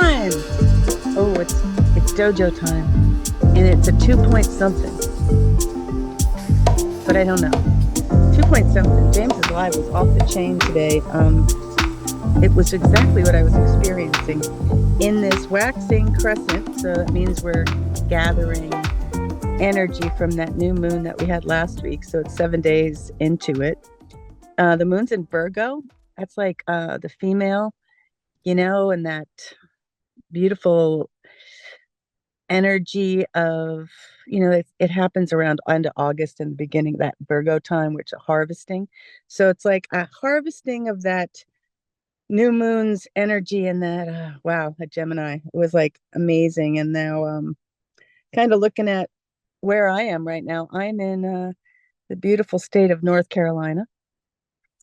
time. Oh, it's Dojo time, and it's a 2 point something, but I don't know. 2 point something. James's live was off the chain today. It was exactly what I was experiencing in this waxing crescent. So that means we're gathering energy from that new moon that we had last week. So it's 7 days into it. The moon's in Virgo. That's like the female, and that beautiful energy of, it happens around end of August and the beginning that Virgo time, which is harvesting. So it's like a harvesting of that new moon's energy and that, wow, a Gemini. It was like amazing. And now kind of looking at where I am right now. I'm in the beautiful state of North Carolina,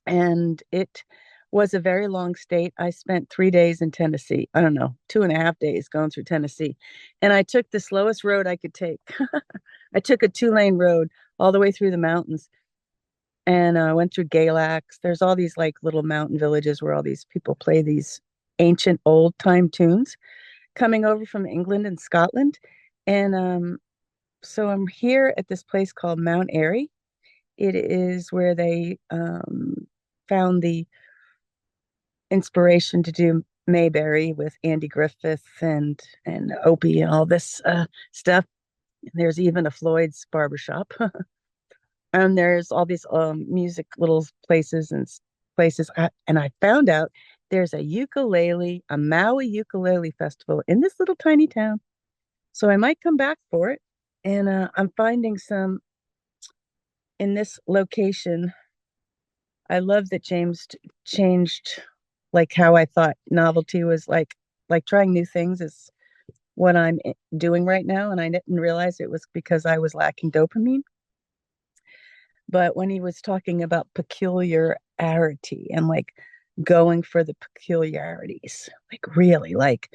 and it was a very long state. I spent 3 days in Tennessee. I don't know, 2.5 days going through Tennessee. And I took the slowest road I could take. I took a 2-lane road all the way through the mountains, and I went through Galax. There's all these like little mountain villages where all these people play these ancient old time tunes coming over from England and Scotland. And so I'm here at this place called Mount Airy. It is where they found the inspiration to do Mayberry with Andy Griffith and Opie and all this stuff. There's even a Floyd's barbershop. And there's all these music little places and places. And I found out there's a Maui ukulele festival in this little tiny town. So I might come back for it. And I'm finding some in this location. I love that James changed like how I thought novelty was like trying new things is what I'm doing right now. And I didn't realize it was because I was lacking dopamine. But when he was talking about peculiarity and like going for the peculiarities, like really, like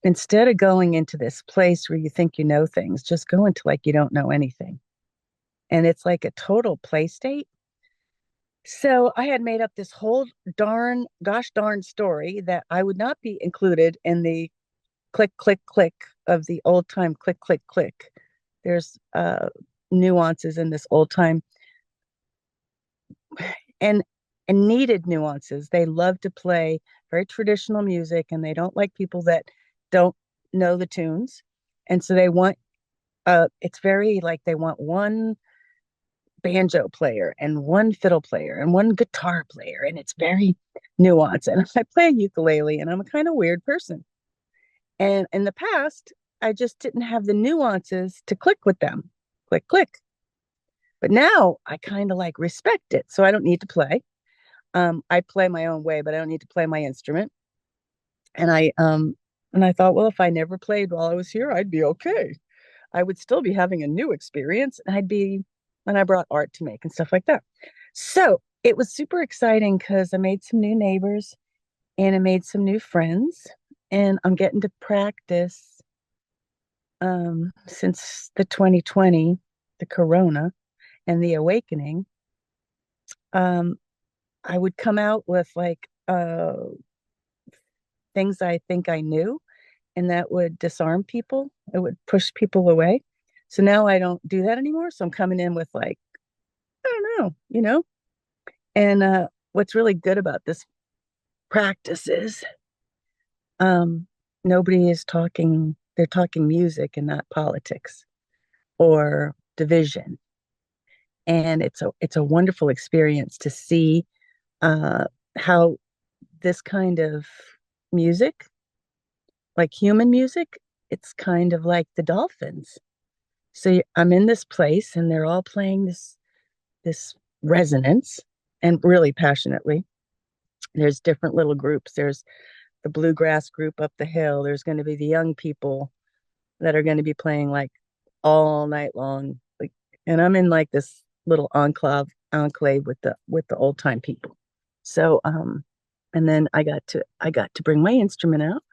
instead of going into this place where you think you know things, just go into like you don't know anything. And it's like a total play state. So I had made up this whole gosh darn story that I would not be included in the click, click, click of the old time click, click, click. There's nuances in this old time and needed nuances. They love to play very traditional music, and they don't like people that don't know the tunes. And so they want it's very like they want one banjo player and one fiddle player and one guitar player, and it's very nuanced. And I play a ukulele, and I'm a kind of weird person. And in the past, I just didn't have the nuances to click with them. Click, click. But now I kind of like respect it. So I don't need to play. I play my own way, but I don't need to play my instrument. And I thought, well, if I never played while I was here, I'd be okay. I would still be having a new experience, and I brought art to make and stuff like that. So it was super exciting because I made some new neighbors and I made some new friends, and I'm getting to practice since the 2020, the corona and the awakening. I would come out with like things I think I knew, and that would disarm people. It would push people away. So now I don't do that anymore. So I'm coming in with like, I don't know. And what's really good about this practice is nobody is talking, they're talking music and not politics or division. And it's a wonderful experience to see how this kind of music, like human music, it's kind of like the dolphins. So I'm in this place and they're all playing this resonance and really passionately. There's different little groups. There's the bluegrass group up the hill. There's going to be the young people that are going to be playing like all night long. Like, and I'm in like this little enclave with the old time people. So and then I got to bring my instrument out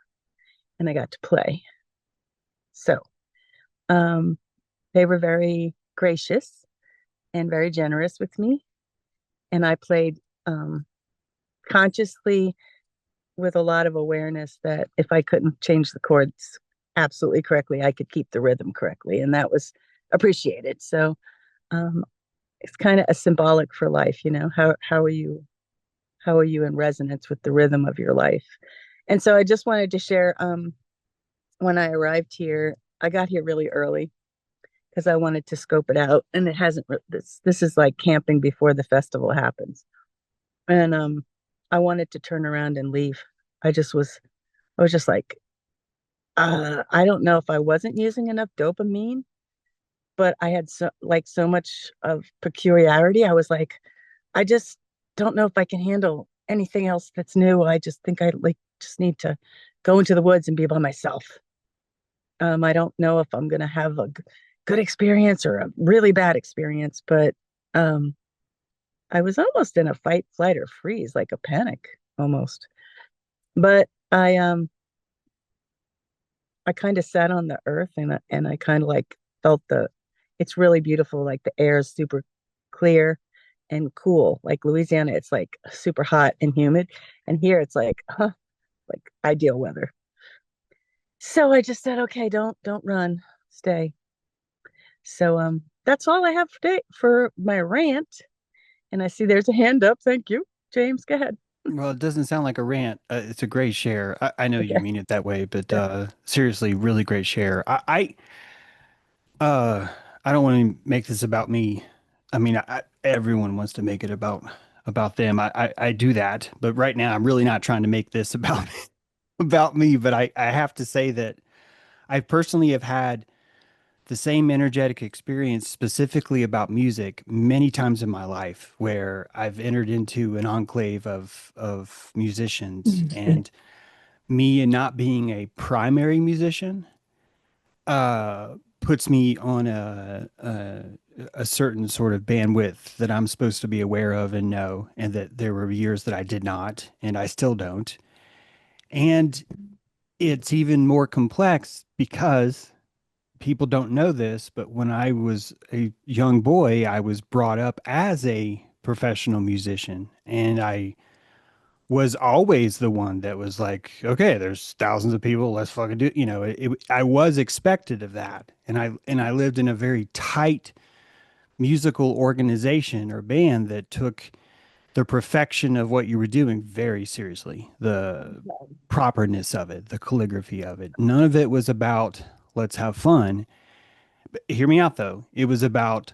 and I got to play. So they were very gracious and very generous with me. And I played consciously with a lot of awareness that if I couldn't change the chords absolutely correctly, I could keep the rhythm correctly, and that was appreciated. So um, it's kind of a symbolic for life, you know. How are you in resonance with the rhythm of your life? And so I just wanted to share. When I arrived here, I got here really early because I wanted to scope it out, and it hasn't. This is like camping before the festival happens, and I wanted to turn around and leave. I was just like, I don't know if I wasn't using enough dopamine, but I had so much of peculiarity. I was like, I just don't know if I can handle anything else that's new. I just think I like just need to go into the woods and be by myself. I don't know if I'm gonna have a good experience or a really bad experience, but um, I was almost in a fight, flight, or freeze, like a panic almost. But I kind of sat on the earth and I kind of like felt it's really beautiful. Like the air is super clear and cool. Like Louisiana, it's like super hot and humid, and here it's like, like ideal weather. So I just said, okay, don't run, stay. So that's all I have for my rant. And I see there's a hand up. Thank you, James. Go ahead. Well, it doesn't sound like a rant. It's a great share. I know you Okay. mean it that way, but Yeah. seriously, really great share. Uh, I don't want to make this about me. I mean, everyone wants to make it about them. I do that, but right now I'm really not trying to make this about about me. But I have to say that I personally have had the same energetic experience specifically about music many times in my life where I've entered into an enclave of musicians and me and not being a primary musician puts me on a certain sort of bandwidth that I'm supposed to be aware of and know, and that there were years that I did not, and I still don't. And it's even more complex because people don't know this, but when I was a young boy, I was brought up as a professional musician, and I was always the one that was like, okay, there's thousands of people, let's fucking do, I was expected of that. And I lived in a very tight musical organization or band that took the perfection of what you were doing very seriously. The properness of it, the calligraphy of it. None of it was about let's have fun. But hear me out though. It was about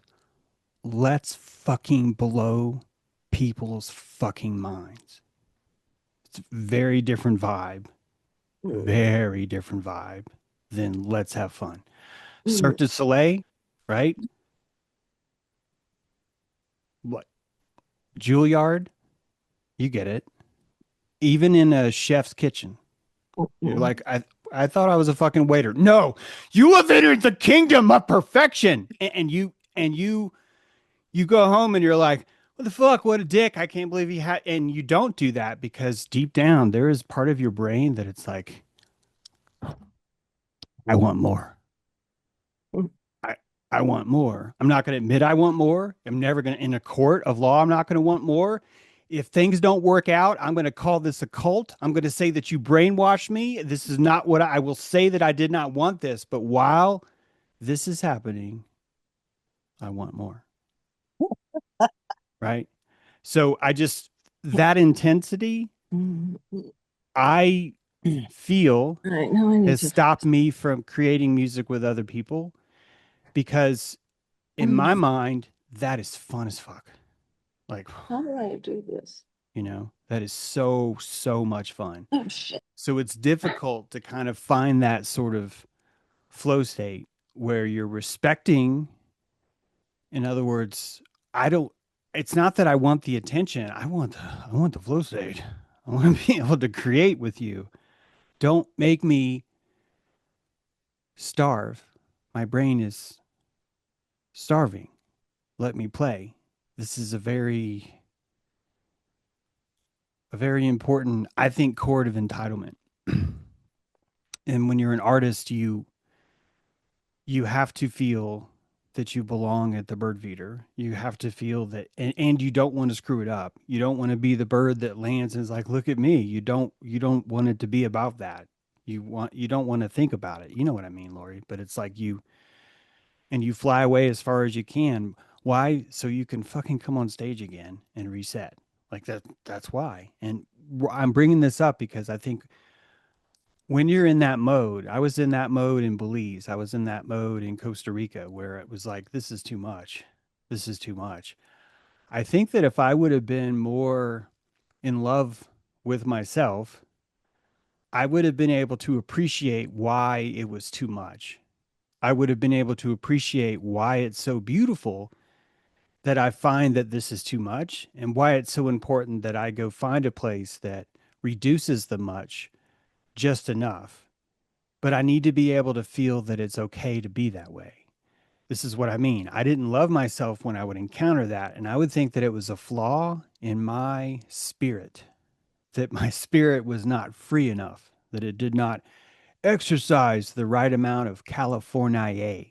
let's fucking blow people's fucking minds. It's a very different vibe than let's have fun. Cirque du Soleil, right? What? Juilliard, you get it. Even in a chef's kitchen, you're like, I thought I was a fucking waiter. No, you have entered the kingdom of perfection. And you go home and you're like, what the fuck? What a dick. I can't believe he had. And you don't do that because deep down, there is part of your brain that it's like, I want more. I, I want more. I'm not going to admit I want more. I'm never going to, in a court of law, I'm not going to want more. If things don't work out, I'm going to call this a cult. I'm going to say that you brainwashed me. This is not what I will say that I did not want this. But while this is happening, I want more. Right. So that intensity, I feel Right now, I need has to. stopped me from creating music with other people because in Mm, my mind, that is fun as fuck. Like, how do I do this? that is so, so much fun. Oh shit. So it's difficult to kind of find that sort of flow state where you're respecting, in other words, I don't, it's not that I want the attention. I want the flow state. I want to be able to create with you. Don't make me starve. My brain is starving. Let me play. This is a very important, I think, chord of entitlement. And when you're an artist, you have to feel that you belong at the bird feeder. You have to feel that, and you don't want to screw it up. You don't want to be the bird that lands and is like, look at me. You don't want it to be about that. You don't want to think about it. You know what I mean, Lori? But it's like you fly away as far as you can. Why? So you can fucking come on stage again and reset. Like that's why. And I'm bringing this up because I think when you're in that mode, I was in that mode in Belize. I was in that mode in Costa Rica where it was like, this is too much. This is too much. I think that if I would have been more in love with myself, I would have been able to appreciate why it was too much. I would have been able to appreciate why it's so beautiful that I find that this is too much and why it's so important that I go find a place that reduces the much just enough. But I need to be able to feel that it's okay to be that way. This is what I mean. I didn't love myself when I would encounter that. And I would think that it was a flaw in my spirit, that my spirit was not free enough, that it did not exercise the right amount of California,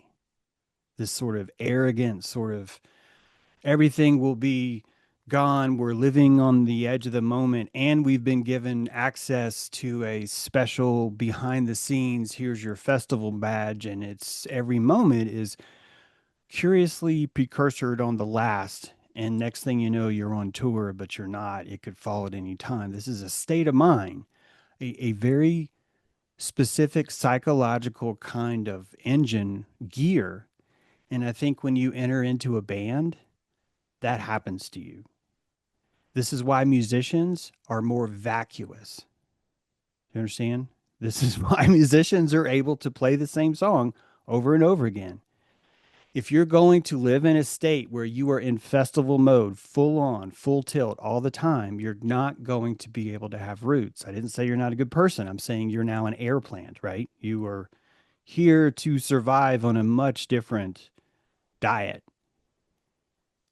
this sort of arrogant, sort of everything will be gone. We're living on the edge of the moment, and we've been given access to a special behind the scenes. Here's your festival badge, and it's every moment is curiously precursored on the last. And next thing you know, you're on tour, but you're not. It could fall at any time. This is a state of mind, a very specific psychological kind of engine gear. And I think when you enter into a band, that happens to you. This is why musicians are more vacuous. You understand? This is why musicians are able to play the same song over and over again. If you're going to live in a state where you are in festival mode, full on, full tilt all the time, you're not going to be able to have roots. I didn't say you're not a good person. I'm saying you're now an air plant, right? You are here to survive on a much different diet.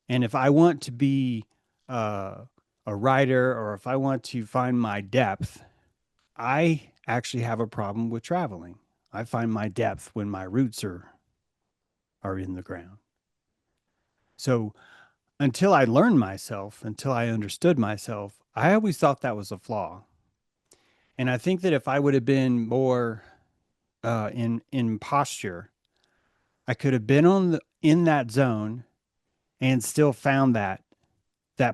And if I want to be uh, a writer or if I want to find my depth, I actually have a problem with traveling. I find my depth when my roots are in the ground. So until I learned myself, until I understood myself, I always thought that was a flaw. And I think that if I would have been more in posture, I could have been in that zone and still found that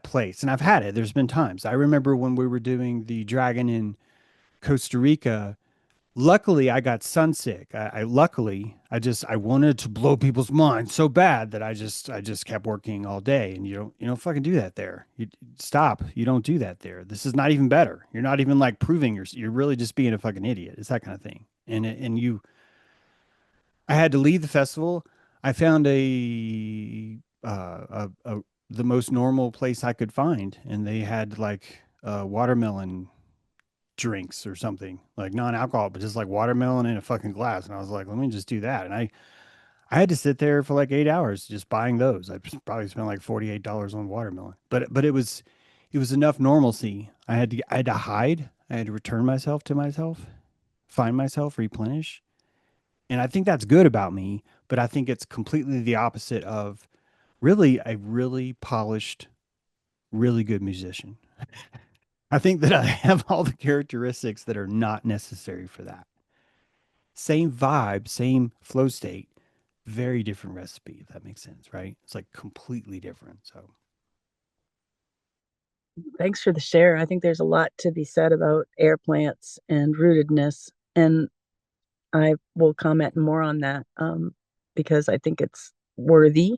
place. And I've had it. There's been times. I remember when we were doing the Dragon in Costa Rica. Luckily, I got sunsick. I wanted to blow people's minds so bad that I just kept working all day. And you don't fucking do that there. You stop. You don't do that there. This is not even better. You're not even like proving you're really just being a fucking idiot. It's that kind of thing. I had to leave the festival. I found the most normal place I could find, and they had like watermelon drinks or something like non-alcohol, but just like watermelon in a fucking glass. And I was like, let me just do that. And I had to sit there for like 8 hours just buying those. I probably spent like $48 on watermelon, but it was enough normalcy. I had to hide. I had to return myself to myself, find myself, replenish. And I think that's good about me, but I think it's completely the opposite of really a really polished, really good musician. I think that I have all the characteristics that are not necessary for that. Same vibe, same flow state, very different recipe, if that makes sense, right? It's like completely different. So, Thanks for the share. I think there's a lot to be said about air plants and rootedness. And I will comment more on that because I think it's worthy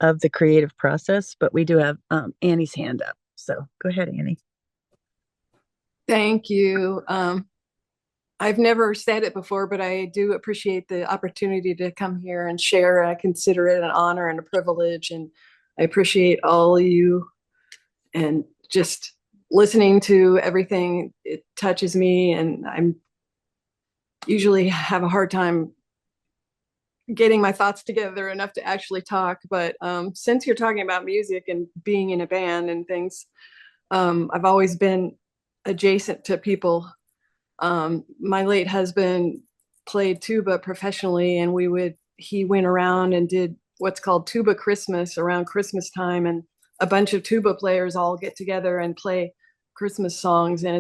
of the creative process. But we do have Annie's hand up. So go ahead, Annie. Thank you. I've never said it before, but I do appreciate the opportunity to come here and share. I consider it an honor and a privilege, and I appreciate all of you. And just listening to everything, it touches me, and I'm usually have a hard time getting my thoughts together enough to actually talk. But since you're talking about music and being in a band and things, I've always been adjacent to people. My late husband played tuba professionally, and he went around and did what's called Tuba Christmas around Christmas time, and a bunch of tuba players all get together and play Christmas songs. And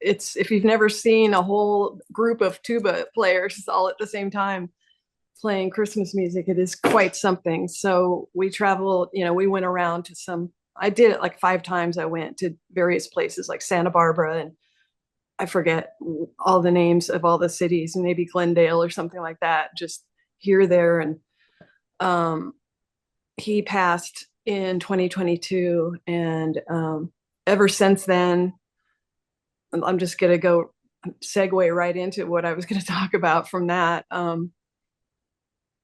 it's if you've never seen a whole group of tuba players all at the same time playing Christmas music, it is quite something. So we traveled, we went around to I did it like 5 times. I went to various places like Santa Barbara, and I forget all the names of all the cities, maybe Glendale or something like that, just here, there. And he passed in 2022. And ever since then, I'm just going to segue right into what I was going to talk about from that.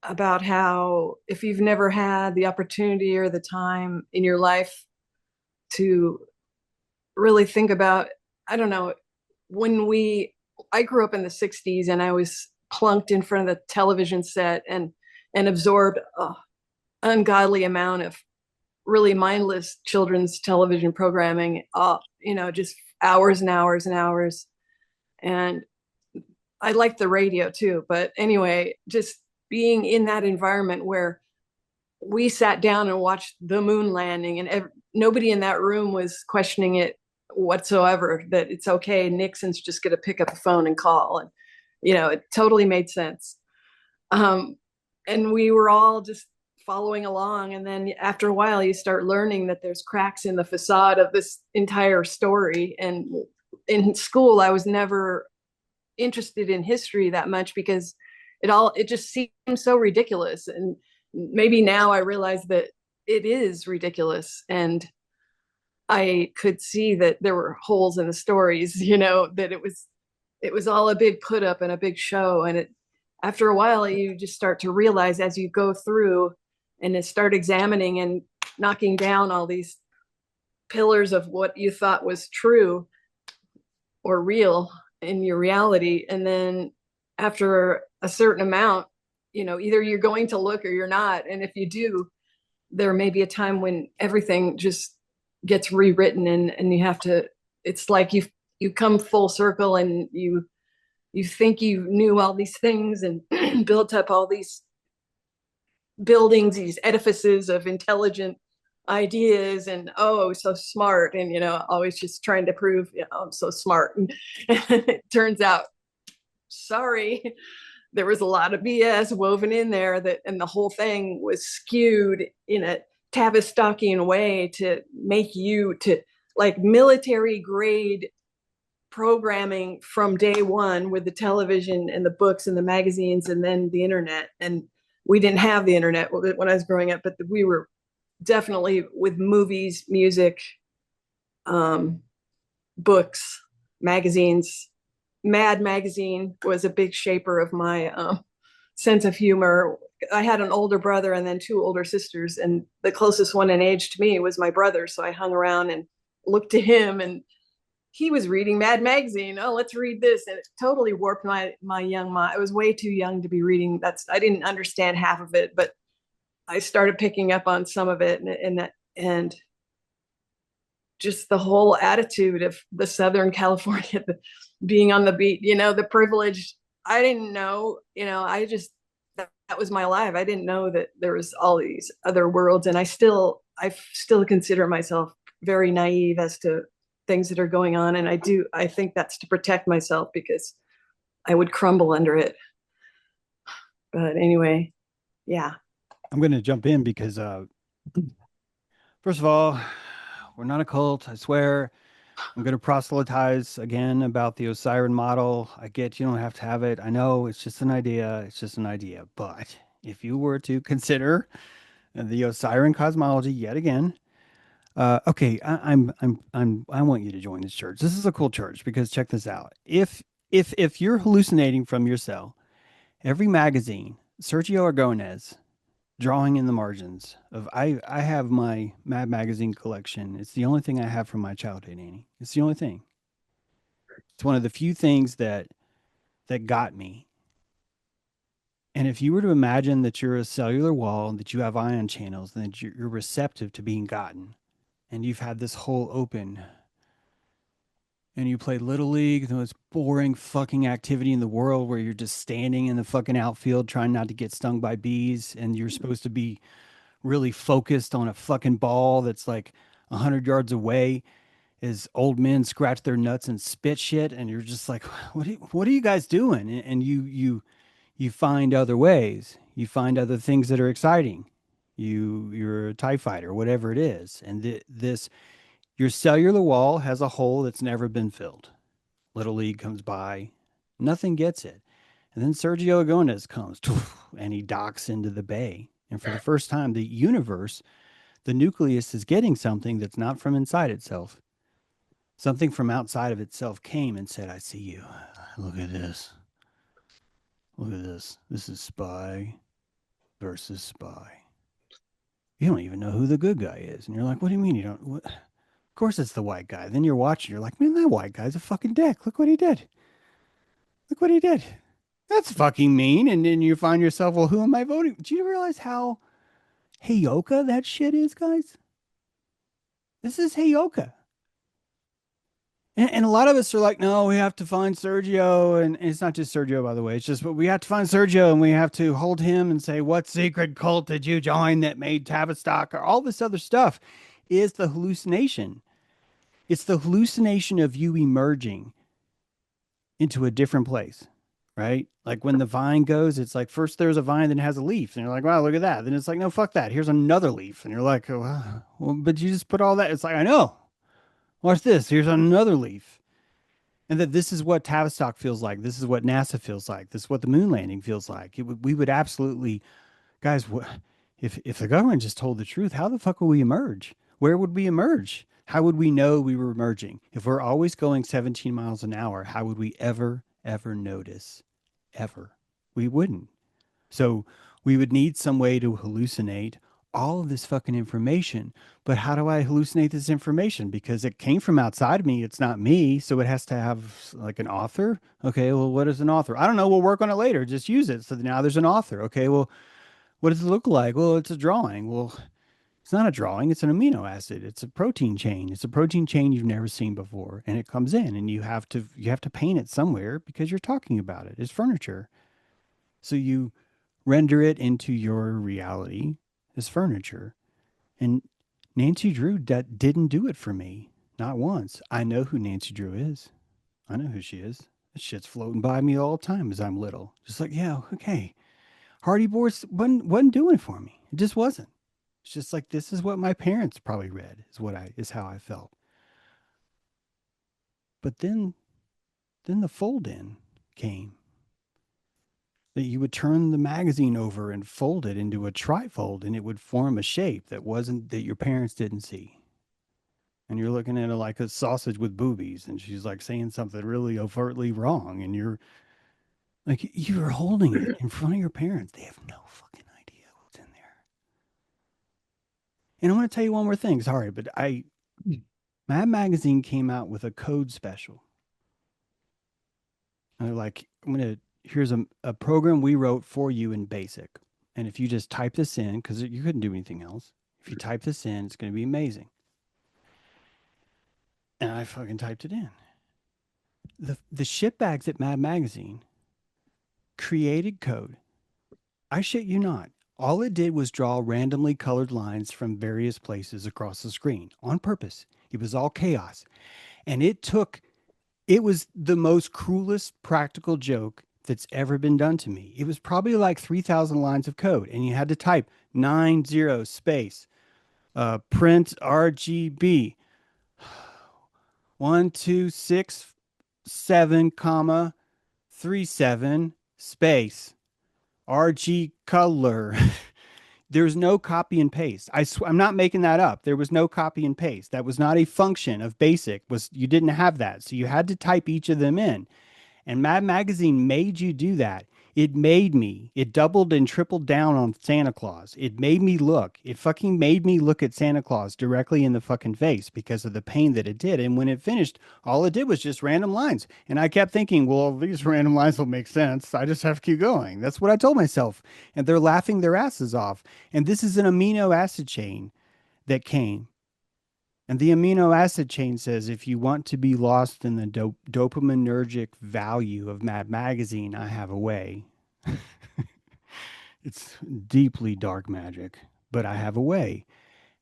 About how if you've never had the opportunity or the time in your life to really think about, I don't know, I grew up in the 60s, and I was plunked in front of the television set and absorbed an ungodly amount of really mindless children's television programming, just hours and hours and hours. And I liked the radio too, but anyway, just being in that environment where we sat down and watched the moon landing, and nobody in that room was questioning it whatsoever, that it's okay, Nixon's just going to pick up the phone and call. And it totally made sense. And we were all just following along. And then after a while, you start learning that there's cracks in the facade of this entire story. And in school, I was never interested in history that much because it just seems so ridiculous. And maybe now I realize that it is ridiculous. And I could see that there were holes in the stories, that it was all a big put up and a big show. And after a while, you just start to realize as you go through and start examining and knocking down all these pillars of what you thought was true or real in your reality. And then after a certain amount, either you're going to look or you're not. And if you do, there may be a time when everything just gets rewritten, and you have to, it's like you come full circle, and you think you knew all these things and built up all these buildings, these edifices of intelligent ideas, and so smart, and always just trying to prove I'm so smart. And it turns out, sorry, there was a lot of BS woven in there, and the whole thing was skewed in a Tavistockian way to make you to like military grade programming from day one, with the television and the books and the magazines and then the internet. And we didn't have the internet when I was growing up, but we were definitely with movies, music, books, magazines. Mad Magazine was a big shaper of my sense of humor. I had an older brother and then 2 older sisters, and the closest one in age to me was my brother. So I hung around and looked to him, and he was reading Mad Magazine. Oh, let's read this. And it totally warped my young mind. I was way too young to be reading. I didn't understand half of it, but I started picking up on some of it, and just the whole attitude of the Southern California, being on the beat, the privilege. I didn't know, that was my life. I didn't know that there was all these other worlds. And I still consider myself very naive as to things that are going on. And I think that's to protect myself, because I would crumble under it. But anyway, yeah. I'm going to jump in because, first of all, we're not a cult, I swear. I'm going to proselytize again about the Osiris model. I get you don't have to have it. I know it's just an idea. It's just an idea. But if you were to consider the Osiris cosmology yet again, okay, I want you to join this church. This is a cool church, because check this out. If you're hallucinating from your cell, every magazine, Sergio Aragonés, drawing in the margins of I have my Mad Magazine collection. It's the only thing I have from my childhood, Annie. It's the only thing. It's one of the few things that got me. And if you were to imagine that you're a cellular wall, that you have ion channels, and that you're receptive to being gotten, and you've had this hole open, and you play Little League, the most boring fucking activity in the world, where you're just standing in the fucking outfield trying not to get stung by bees, and you're supposed to be really focused on a fucking ball that's like 100 yards away as old men scratch their nuts and spit shit, and you're just like, what are you guys doing? And you find other ways. You find other things that are exciting. You're a TIE fighter, whatever it is. And this your cellular wall has a hole that's never been filled. Little League comes by, nothing gets it. And then Sergio Agones comes and he docks into the bay. And for the first time, the universe, the nucleus is getting something that's not from inside itself. Something from outside of itself came and said, I see you. Look at this. Look at this. This is spy versus spy. You don't even know who the good guy is. And you're like, what do you mean you don't? What? Of course it's the white guy. Then you're watching. You're like, man, that white guy's a fucking dick. Look what he did. Look what he did. That's fucking mean. And then you find yourself, well, who am I voting? Do you realize how Heyoka that shit is, guys? This is Heyoka. And a lot of us are like, no, we have to find Sergio. And it's not just Sergio, by the way. It's just, but we have to find Sergio and we have to hold him and say, what secret cult did you join that made Tavistock or all this other stuff is the hallucination. It's the hallucination of you emerging into a different place, right? Like when the vine goes, it's like first there's a vine that has a leaf. And you're like, wow, look at that. Then it's like, no, fuck that. Here's another leaf. And you're like, oh, wow. Well, but you just put all that. It's like, I know. Watch this. Here's another leaf. And that this is what Tavistock feels like. This is what NASA feels like. This is what the moon landing feels like. We would absolutely, guys, if the government just told the truth, how the fuck would we emerge? Where would we emerge? How would we know we were emerging? If we're always going 17 miles an hour, how would we ever notice? Ever. We wouldn't. So we would need some way to hallucinate all of this fucking information. But how do I hallucinate this information? Because it came from outside of me. It's not me. So it has to have like an author. Okay, well, what is an author? I don't know. We'll work on it later. Just use it. So now there's an author. Okay, well, what does it look like? Well, it's a drawing. Well, it's not a drawing. It's an amino acid. It's a protein chain. It's a protein chain you've never seen before. And it comes in and you have to paint it somewhere because you're talking about it. It's furniture. So you render it into your reality as furniture. And Nancy Drew didn't do it for me. Not once. I know who Nancy Drew is. I know who she is. That shit's floating by me all the time as I'm little. Just like, yeah, okay. Hardy Boys wasn't doing it for me. It just wasn't. It's just like, this is what my parents probably read, is how I felt. But then the fold in came. That you would turn the magazine over and fold it into a trifold and it would form a shape that your parents didn't see. And you're looking at it like a sausage with boobies and she's like saying something really overtly wrong. And you're like, you're holding it in front of your parents. They have no fucking idea what's in there. And I want to tell you one more thing. Sorry, but Mad Magazine came out with a code special. And they're like, here's a program we wrote for you in BASIC. And if you just type this in, because you couldn't do anything else, if you type this in, it's going to be amazing. And I fucking typed it in. The shitbags at Mad Magazine created code. I shit you not. All it did was draw randomly colored lines from various places across the screen on purpose. It was all chaos. And it was the most cruelest practical joke that's ever been done to me. It was probably like 3,000 lines of code, and you had to type 90 space, print RGB, 1267, comma, 37 space, RG color. There's no copy and paste. I'm not making that up. There was no copy and paste. That was not a function of BASIC. You didn't have that. So you had to type each of them in. And Mad Magazine made you do that. It doubled and tripled down on Santa Claus. It fucking made me look at Santa Claus directly in the fucking face because of the pain that it did. And when it finished, all it did was just random lines. And I kept thinking, well, these random lines will make sense. I just have to keep going. That's what I told myself. And they're laughing their asses off. And this is an amino acid chain that came. And the amino acid chain says, if you want to be lost in the dopaminergic value of Mad Magazine, I have a way. It's deeply dark magic, but I have a way.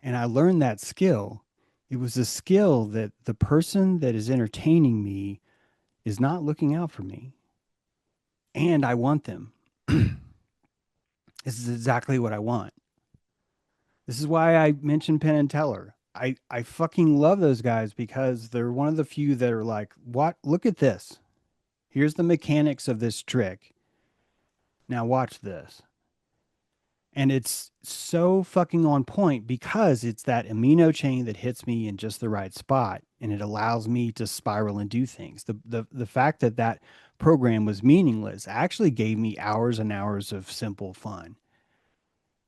And I learned that skill. It was a skill that the person that is entertaining me is not looking out for me. And I want them. This is exactly what I want. This is why I mentioned Penn and Teller. I fucking love those guys because they're one of the few that are like, what? Look at this. Here's the mechanics of this trick. Now watch this. And it's so fucking on point because it's that amino chain that hits me in just the right spot, and it allows me to spiral and do things. The fact that that program was meaningless actually gave me hours and hours of simple fun.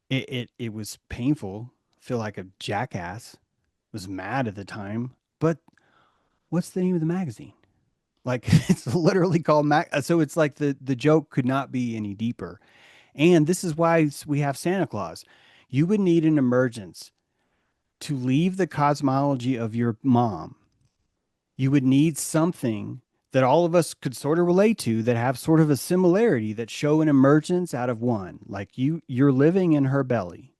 It was painful. Feel like a jackass. Was mad at the time. But what's the name of the magazine? Like it's literally called so it's like the joke could not be any deeper. And this is why we have Santa Claus. You would need an emergence to leave the cosmology of your mom. You would need something that all of us could sort of relate to that have sort of a similarity that show an emergence out of one. Like you're living in her belly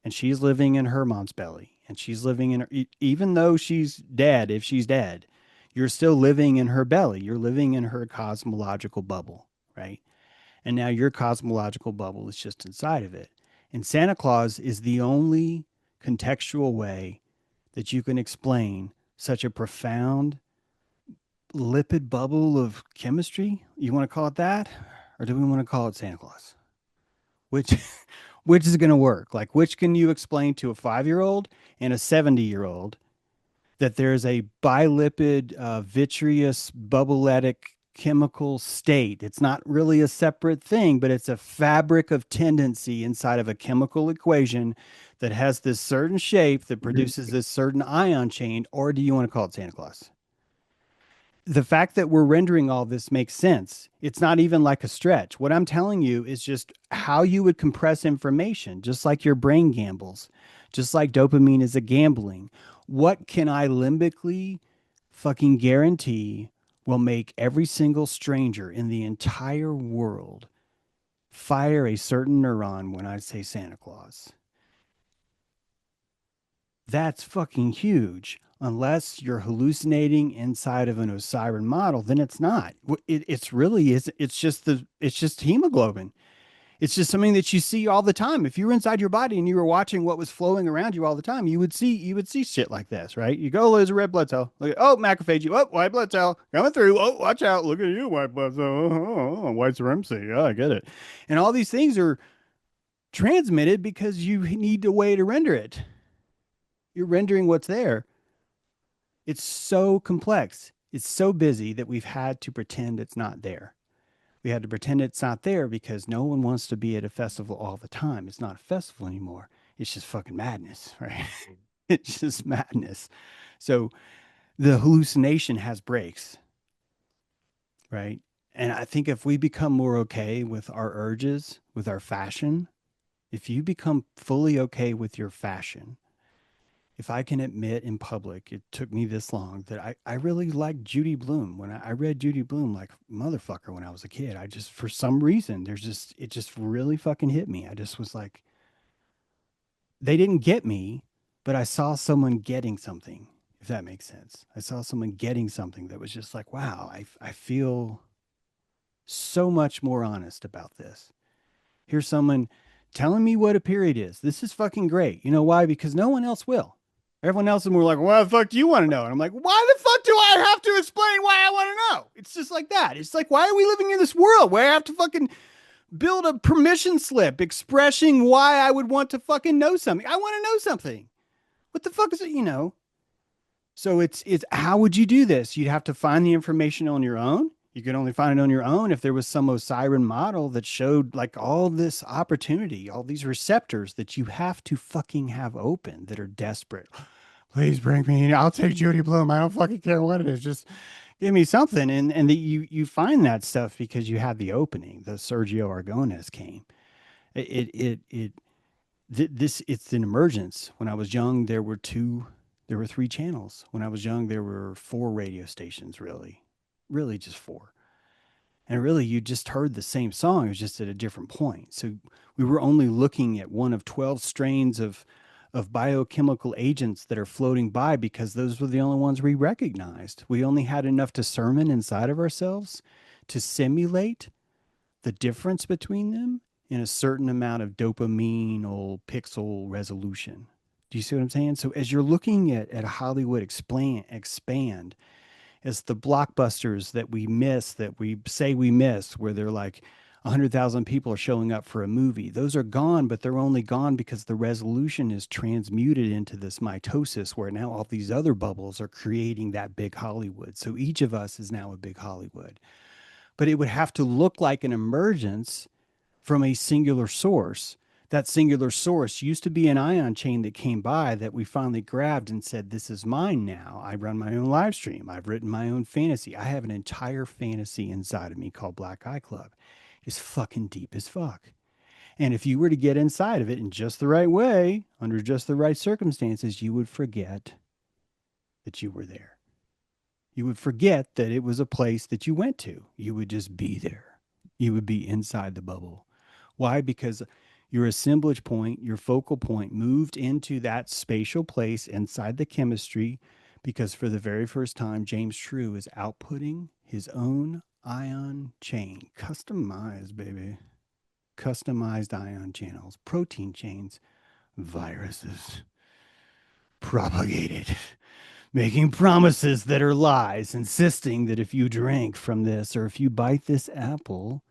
and she's living in her mom's belly and she's living in her, even though she's dead, if she's dead, you're still living in her belly. You're living in her cosmological bubble, right? And now your cosmological bubble is just inside of it. And Santa Claus is the only contextual way that you can explain such a profound lipid bubble of chemistry. You want to call it that? Or do we want to call it Santa Claus? Which which is going to work? Like which can you explain to a 5-year-old and a 70-year-old that there's a bilipid, vitreous, bubbletic chemical state. It's not really a separate thing, but it's a fabric of tendency inside of a chemical equation that has this certain shape that produces this certain ion chain, or do you want to call it Santa Claus? The fact that we're rendering all this makes sense. It's not even like a stretch. What I'm telling you is just how you would compress information, just like your brain gambles, just like dopamine is a gambling. What can I limbically fucking guarantee will make every single stranger in the entire world fire a certain neuron when I say Santa Claus? That's fucking huge. Unless you're hallucinating inside of an Osiris model, then it's not. It's really is. It's just hemoglobin. It's just something that you see all the time. If you were inside your body and you were watching what was flowing around you all the time, you would see shit like this, right? You go, oh, there's a red blood cell. Look, oh, macrophage. Oh, white blood cell coming through. Oh, watch out. Look at you, white blood cell. Oh, white RMC. Oh, I get it. And all these things are transmitted because you need a way to render it. You're rendering what's there. It's so complex. It's so busy that we've had to pretend it's not there. We had to pretend it's not there because no one wants to be at a festival all the time. It's not a festival anymore. It's just fucking madness, right? It's just madness. So the hallucination has breaks, right? And I think if we become more okay with our urges, with our fashion, if you become fully okay with your fashion, if I can admit in public, it took me this long that I really liked Judy Blume. When I read Judy Blume like motherfucker when I was a kid, I just, for some reason, it just really fucking hit me. I just was like, they didn't get me, but I saw someone getting something, if that makes sense. I saw someone getting something that was just like, wow, I feel so much more honest about this. Here's someone telling me what a period is. This is fucking great. You know why? Because no one else will. Everyone else is more like, why the fuck do you want to know? And I'm like, why the fuck do I have to explain why I want to know? It's just like that. It's like, why are we living in this world where I have to fucking build a permission slip expressing why I would want to fucking know something? I want to know something. What the fuck is it, So it's how would you do this? You'd have to find the information on your own. You could only find it on your own if there was some Osiris model that showed like all this opportunity, all these receptors that you have to fucking have open that are desperate. Please bring me in. I'll take Judy Blume. I don't fucking care what it is. Just give me something. And you find that stuff because you had the opening. The Sergio Aragonés came. It's an emergence. When I was young, there were 3 channels. When I was young, there were 4 radio stations, really just 4. And really, you just heard the same song, it was just at a different point. So we were only looking at one of 12 strains of biochemical agents that are floating by because those were the only ones we recognized. We only had enough discernment inside of ourselves to simulate the difference between them in a certain amount of dopamine or pixel resolution. Do you see what I'm saying? So as you're looking at Hollywood expand, as the blockbusters that we miss, that we say we miss, where they're like 100,000 people are showing up for a movie, those are gone, but they're only gone because the resolution is transmuted into this mitosis where now all these other bubbles are creating that big Hollywood. So each of us is now a big Hollywood. But it would have to look like an emergence from a singular source. That singular source used to be an ion chain that came by that we finally grabbed and said, this is mine now. I run my own live stream. I've written my own fantasy. I have an entire fantasy inside of me called Black Eye Club. It's fucking deep as fuck. And if you were to get inside of it in just the right way, under just the right circumstances, you would forget that you were there. You would forget that it was a place that you went to. You would just be there. You would be inside the bubble. Why? Because your assemblage point, your focal point moved into that spatial place inside the chemistry because for the very first time, James True is outputting his own ion chain. Customized, baby. Customized ion channels, protein chains, viruses, propagated, making promises that are lies, insisting that if you drink from this or if you bite this apple,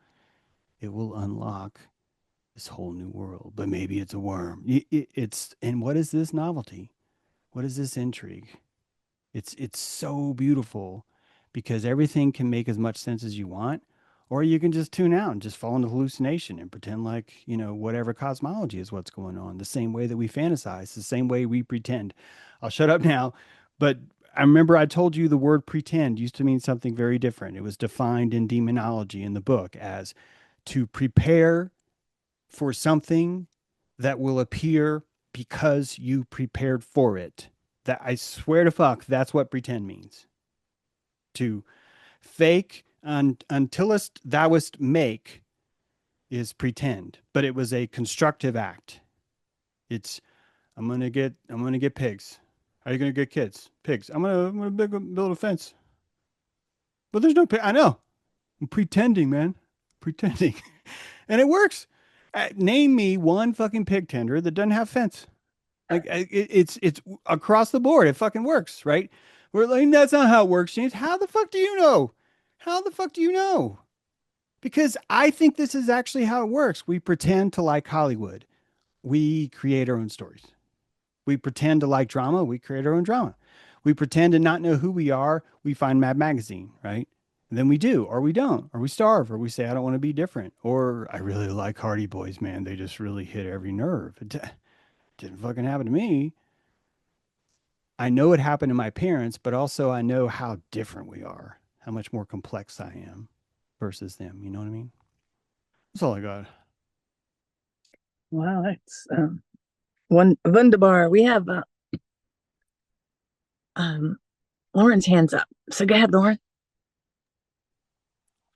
it will unlock this whole new world. But maybe it's a worm. And what is this novelty? What is this intrigue? It's so beautiful because everything can make as much sense as you want, or you can just tune out and just fall into hallucination and pretend like, whatever cosmology is what's going on, the same way that we fantasize, the same way we pretend. I'll shut up now, but I remember I told you the word pretend used to mean something very different. It was defined in demonology in the book as to prepare for something that will appear because you prepared for it. That I swear to fuck, that's what pretend means. To fake untilest thouest make is pretend, but it was a constructive act. It's I'm gonna get pigs. How are you gonna get kids? Pigs. I'm gonna build a fence. But there's no pig. I know. I'm pretending, man. Pretending. And it works. Name me one fucking pig tender that doesn't have fence. Like it's across the board. It fucking works, right? We're like, that's not how it works, James. How the fuck do you know? How the fuck do you know? Because I think this is actually how it works. We pretend to like Hollywood. We create our own stories. We pretend to like drama. We create our own drama. We pretend to not know who we are. We find Mad Magazine, right? And then we do, or we don't, or we starve, or we say, I don't want to be different. Or I really like Hardy Boys, man. They just really hit every nerve. It didn't fucking happen to me. I know it happened to my parents, but also I know how different we are, how much more complex I am versus them. You know what I mean? That's all I got. Wow, that's wunderbar. We have um Lauren's hands up. So go ahead, Lauren.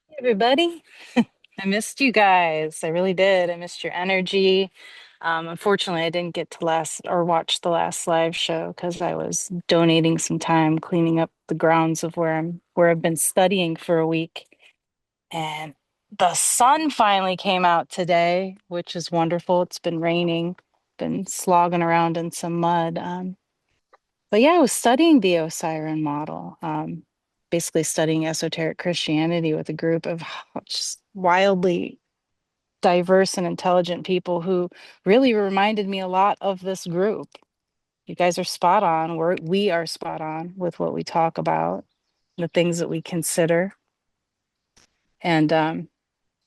Hey, everybody. I missed you guys. I really did. I missed your energy. Unfortunately, I didn't get to last or watch the last live show because I was donating some time cleaning up the grounds of where I've been studying for a week. And the sun finally came out today, which is wonderful. It's been raining, been slogging around in some mud. But yeah, I was studying the Osiris model, basically studying esoteric Christianity with a group of just wildly diverse and intelligent people who really reminded me a lot of this group. You guys are spot on. We are spot on with what we talk about, the things that we consider. And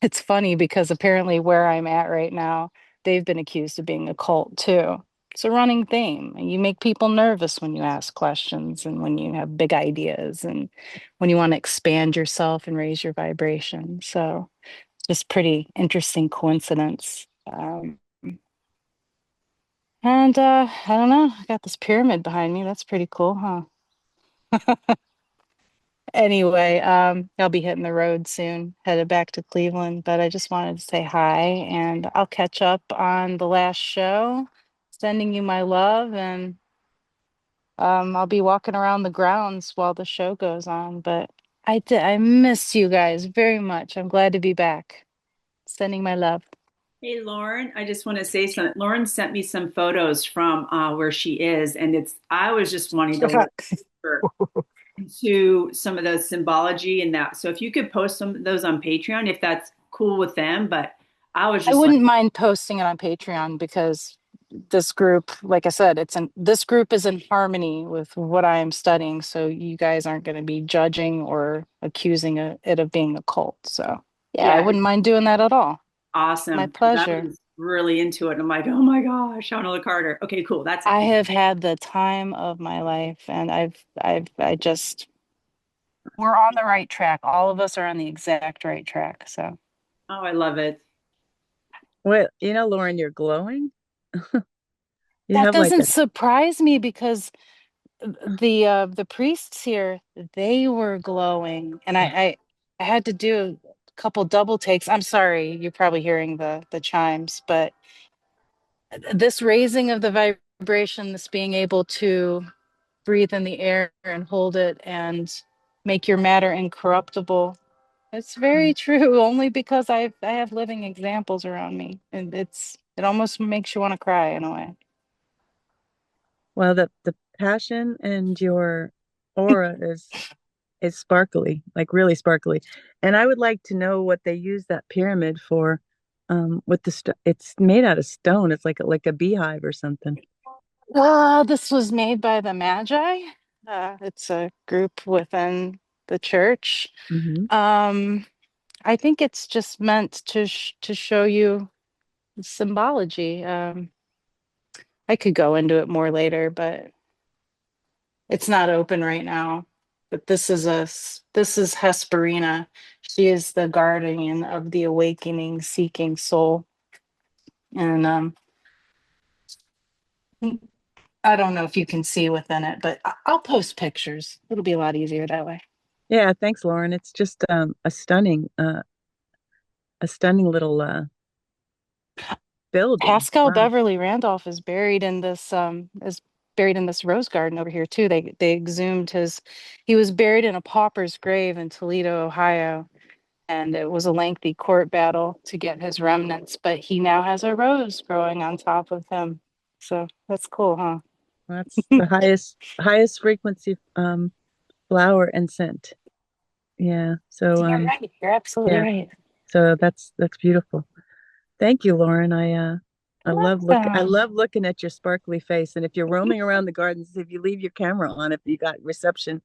it's funny because apparently where I'm at right now, they've been accused of being a cult too. It's a running theme. You make people nervous when you ask questions and when you have big ideas and when you want to expand yourself and raise your vibration. So just pretty interesting coincidence. And I don't know, I got this pyramid behind me. That's pretty cool, huh? Anyway, I'll be hitting the road soon, headed back to Cleveland, but I just wanted to say hi and I'll catch up on the last show, sending you my love, and I'll be walking around the grounds while the show goes on, but I miss you guys very much. I'm glad to be back. Sending my love. Hey, Lauren, I just want to say something. Lauren sent me some photos from where she is, and I was just wanting to look deeper into some of the symbology and that. So if you could post some of those on Patreon, if that's cool with them, but I was I just like, wouldn't mind posting it on Patreon because this group, like I said, this group is in harmony with what I'm studying. So you guys aren't going to be judging or accusing it of being a cult. So yeah, I yeah, wouldn't mind doing that at all. My awesome. Because I pleasure. was really into it. And I'm like, oh my gosh, I want to look harder. Okay, cool. That's it. I have had the time of my life, and I just, we're on the right track. All of us are on the exact right track. So Oh, I love it. Well, Lauren, you're glowing. You that have like doesn't a surprise me because the priests here, they were glowing, and I had to do a couple double takes. I'm sorry, you're probably hearing the chimes, but this raising of the vibration, this being able to breathe in the air and hold it and make your matter incorruptible. It's very true, only because I have living examples around me, and it almost makes you want to cry in a way. well, the passion and your aura is sparkly, like really sparkly. And I would like to know what they use that pyramid for. With it's made out of stone. It's like a beehive or something. This was made by the Magi. It's a group within the church. Hmm. Um, I think it's just meant to show you symbology. I could go into it more later, but it's not open right now. But this is Hesperina. She is the guardian of the awakening, seeking soul. And I don't know if you can see within it, but I'll post pictures. It'll be a lot easier that way. Yeah, thanks, Lauren. It's just a stunning little building. Pascal Wow. Beverly Randolph is buried in this rose garden over here too. They exhumed he was buried in a pauper's grave in Toledo, Ohio, and it was a lengthy court battle to get his remnants, but he now has a rose growing on top of him. So that's cool, huh? That's the highest frequency flower and scent. Yeah. So You're right. You're absolutely yeah. right. So that's beautiful. Thank you, Lauren. I Welcome. love looking at your sparkly face. And if you're roaming around the gardens, if you leave your camera on, if you got reception,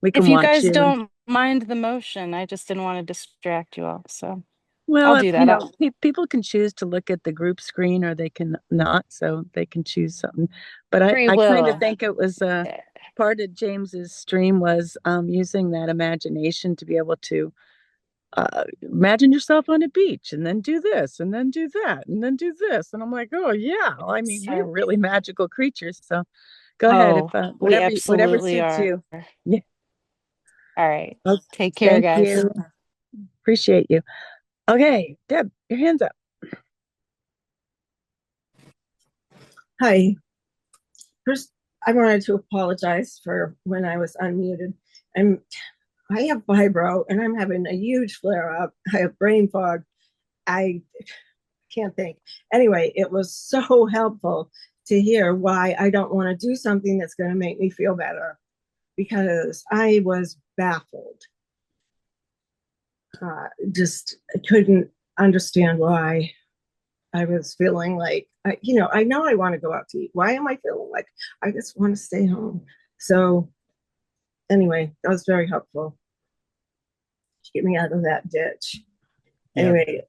we If can you watch guys you. And don't mind the motion, I just didn't want to distract you all. So well, I'll if do that. people can choose to look at the group screen or they can not, so they can choose something. But Free I kind of will. think it was Yeah. part of James's stream was using that imagination to be able to imagine yourself on a beach and then do this and then do that and then do this. And I'm like, oh yeah, well, I mean, you're So, really magical creatures. So go ahead if oh, we whatever absolutely suits are. you. Yeah. All right. Okay. Take care, Thank guys. you. Appreciate you. Okay, Deb, your hands up. Hi. First, I wanted to apologize for when I was unmuted. I have fibro and I'm having a huge flare up. I have brain fog. I can't think. Anyway, it was so helpful to hear why I don't want to do something that's going to make me feel better because I was baffled. Just I couldn't understand why I was feeling like, I know I want to go out to eat. Why am I feeling like I just want to stay home? So, anyway, that was very helpful to get me out of that ditch. Yeah. Anyway,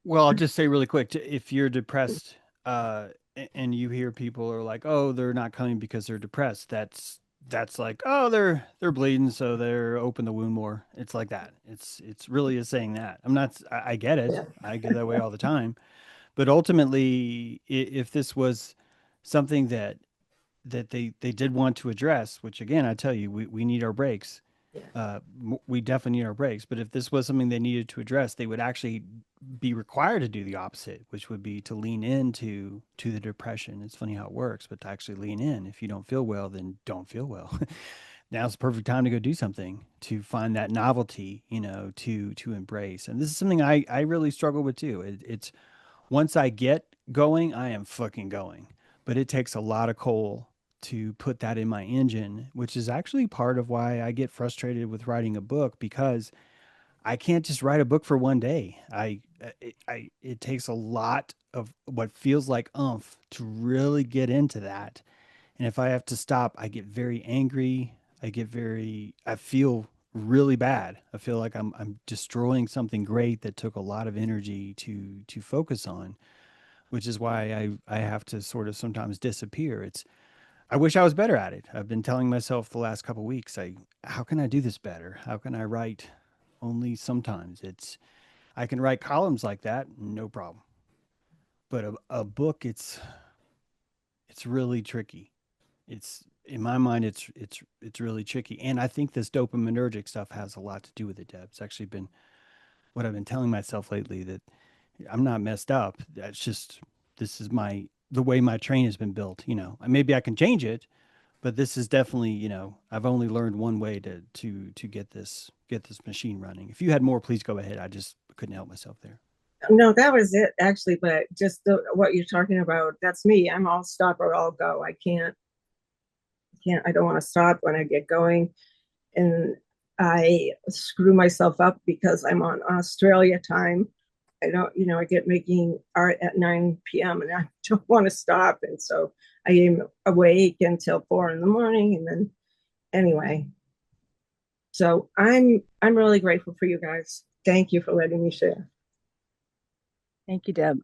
Well, I'll just say really quick, if you're depressed, and you hear people are like, "Oh, they're not coming because they're depressed," that's like, "Oh, they're bleeding, so they're open the wound more." It's like that. It's really is saying that. I get it. yeah. I get that way all the time. But ultimately, if this was something that that they did want to address, which again, I tell you, we need our breaks. Yeah. We definitely need our breaks. But if this was something they needed to address, they would actually be required to do the opposite, which would be to lean into the depression. It's funny how it works, but to actually lean in. If you don't feel well, then don't feel well. Now's the perfect time to go do something, to find that novelty, to embrace. And this is something I really struggle with too. It's once I get going, I am fucking going. But it takes a lot of coal to put that in my engine, which is actually part of why I get frustrated with writing a book, because I can't just write a book for one day. It takes a lot of what feels like oomph to really get into that. And if I have to stop, I get very angry. I feel really bad. I feel like I'm destroying something great that took a lot of energy to focus on, which is why I have to sort of sometimes disappear. I wish I was better at it. I've been telling myself the last couple of weeks, how can I do this better? How can I write only sometimes? I can write columns like that, no problem. But a book, it's really tricky. It's in my mind, it's really tricky. And I think this dopaminergic stuff has a lot to do with it, Deb. It's actually been what I've been telling myself lately, that I'm not messed up. That's just this is the way my train has been built. Maybe I can change it, but this is definitely, I've only learned one way to get this machine running. If you had more, please go ahead. I just couldn't help myself there. No, that was it actually, but just what you're talking about, that's me. I'm all stop or all go. I don't want to stop when I get going. And I screw myself up because I'm on Australia time. I don't, I get making art at 9 p.m. and I don't want to stop. And so I am awake until 4 in the morning. And then anyway, so I'm really grateful for you guys. Thank you for letting me share. Thank you, Deb.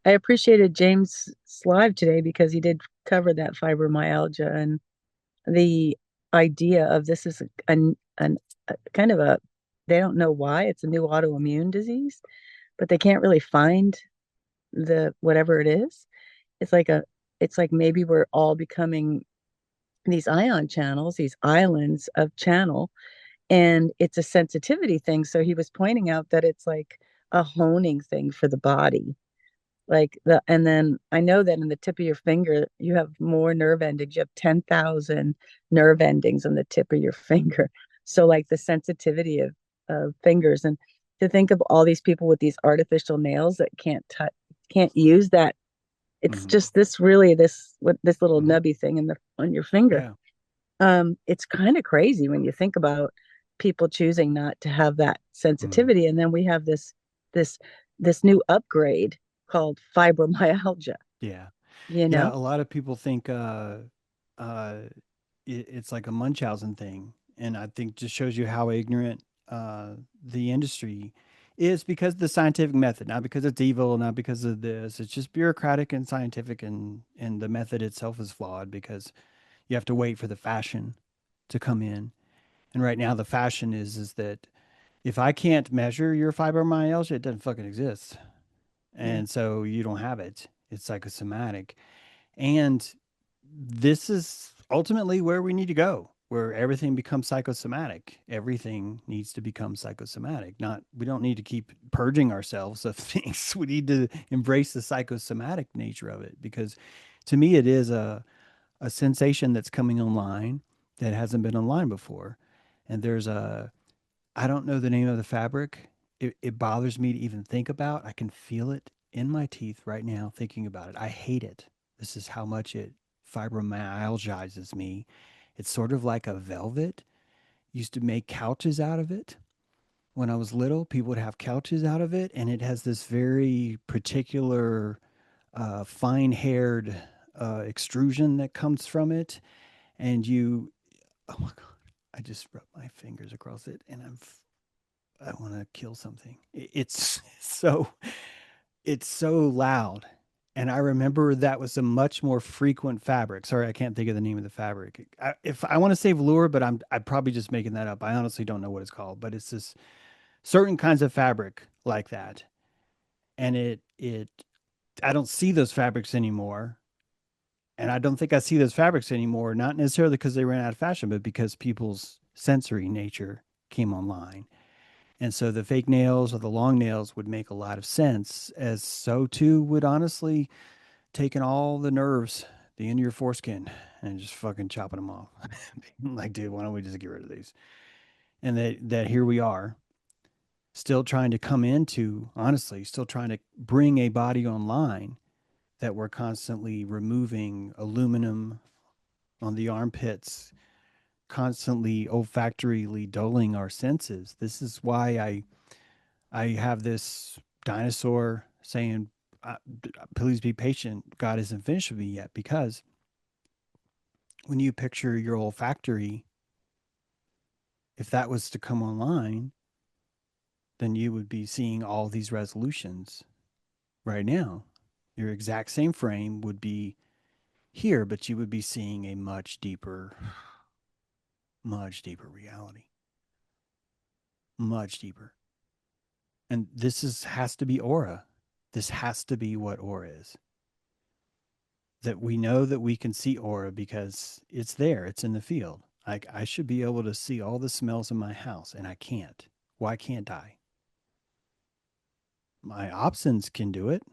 I appreciated James' live today because he did cover that fibromyalgia and the idea of this is a kind of they don't know why it's a new autoimmune disease, but they can't really find the whatever it is. It's like maybe we're all becoming these ion channels, these islands of channel, and it's a sensitivity thing. So he was pointing out that it's like a honing thing for the body. And then I know that in the tip of your finger, you have more nerve endings. You have 10,000 nerve endings on the tip of your finger. So like the sensitivity of fingers, and to think of all these people with these artificial nails that can't touch, can't use that. It's just this little nubby thing on your finger. Yeah. It's kind of crazy when you think about people choosing not to have that sensitivity. And then we have this this new upgrade called fibromyalgia. Yeah. You Yeah. know? A lot of people think it's like a Munchausen thing. And I think just shows you how ignorant the industry is, because of the scientific method, not because it's evil, not because of this. It's just bureaucratic and scientific, and the method itself is flawed because you have to wait for the fashion to come in. And right now the fashion is that if I can't measure your fibromyalgia, it doesn't fucking exist. And so you don't have it. It's psychosomatic. And this is ultimately where we need to go, where everything becomes psychosomatic. Everything needs to become psychosomatic. We don't need to keep purging ourselves of things. We need to embrace the psychosomatic nature of it, because to me, it is a sensation that's coming online that hasn't been online before. And I don't know the name of the fabric. It bothers me to even think about. I can feel it in my teeth right now thinking about it. I hate it. This is how much it fibromyalgizes me. It's sort of like a velvet. Used to make couches out of it. When I was little, people would have couches out of it, and it has this very particular fine-haired extrusion that comes from it. And oh my God, I just rubbed my fingers across it, and I want to kill something. It's so loud. And I remember that was a much more frequent fabric. Sorry, I can't think of the name of the fabric. If I want to say velour, but I'm probably just making that up. I honestly don't know what it's called, but it's this certain kinds of fabric like that. And I don't see those fabrics anymore. And I don't think I see those fabrics anymore, not necessarily because they ran out of fashion, but because people's sensory nature came online. And so the fake nails or the long nails would make a lot of sense, as so too would honestly taking all the nerves, the end of your foreskin, and just fucking chopping them off. Like, dude, why don't we just get rid of these? And that here we are, still trying to come into, honestly, still trying to bring a body online that we're constantly removing aluminum on the armpits, constantly olfactorily dulling our senses. This is why I have this dinosaur saying, please be patient. God isn't finished with me yet. Because when you picture your olfactory, if that was to come online, then you would be seeing all these resolutions right now. Your exact same frame would be here, but you would be seeing a much deeper reality. Much deeper. And has to be aura. This has to be what aura is. That we know that we can see aura because it's there, it's in the field. Like, I should be able to see all the smells in my house, and I can't. Why can't I? My opsins can do it.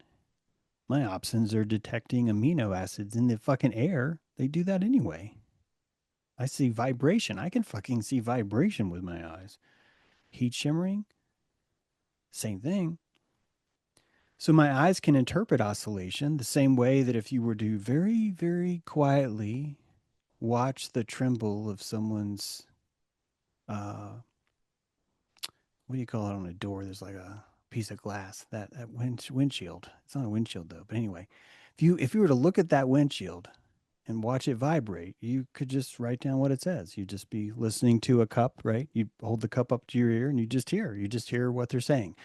My opsins are detecting amino acids in the fucking air. They do that anyway. I see vibration. I can fucking see vibration with my eyes. Heat shimmering, same thing. So my eyes can interpret oscillation the same way that if you were to very, very quietly watch the tremble of someone's, what do you call it on a door? There's like a piece of glass, that windshield. It's not a windshield though, but anyway, if you were to look at that windshield and watch it vibrate, you could just write down what it says. You'd just be listening to a cup, right? You hold the cup up to your ear and you just hear what they're saying.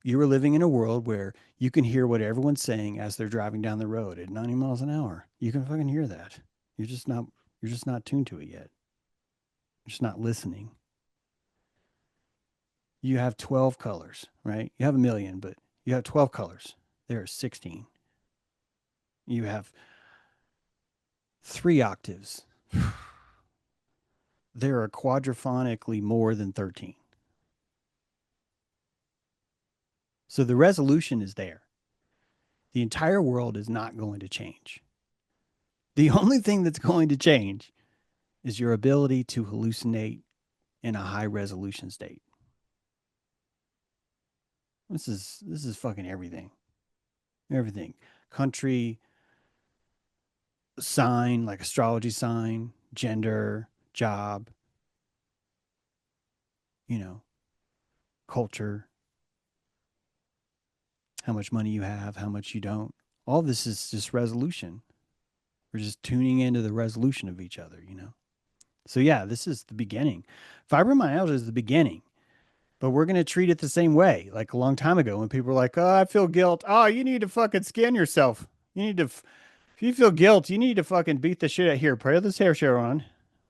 You were living in a world where you can hear what everyone's saying as they're driving down the road at 90 miles an hour. You can fucking hear that. You're just not tuned to it yet. You're just not listening. You have 12 colors, right? You have a million, but you have 12 colors. There are 16. You have 3 octaves. There are quadrophonically more than 13. So the resolution is there. The entire world is not going to change. The only thing that's going to change is your ability to hallucinate in a high resolution state. This is fucking everything. Everything. Country, sign, like astrology sign, gender, job, culture, how much money you have, how much you don't. All this is just resolution. We're just tuning into the resolution of each other, So yeah, this is the beginning. Fibromyalgia is the beginning, but we're going to treat it the same way. Like a long time ago when people were like, oh, I feel guilt. Oh, you need to fucking skin yourself. You need to, if you feel guilt, you need to fucking beat the shit out here. Put this hair share on.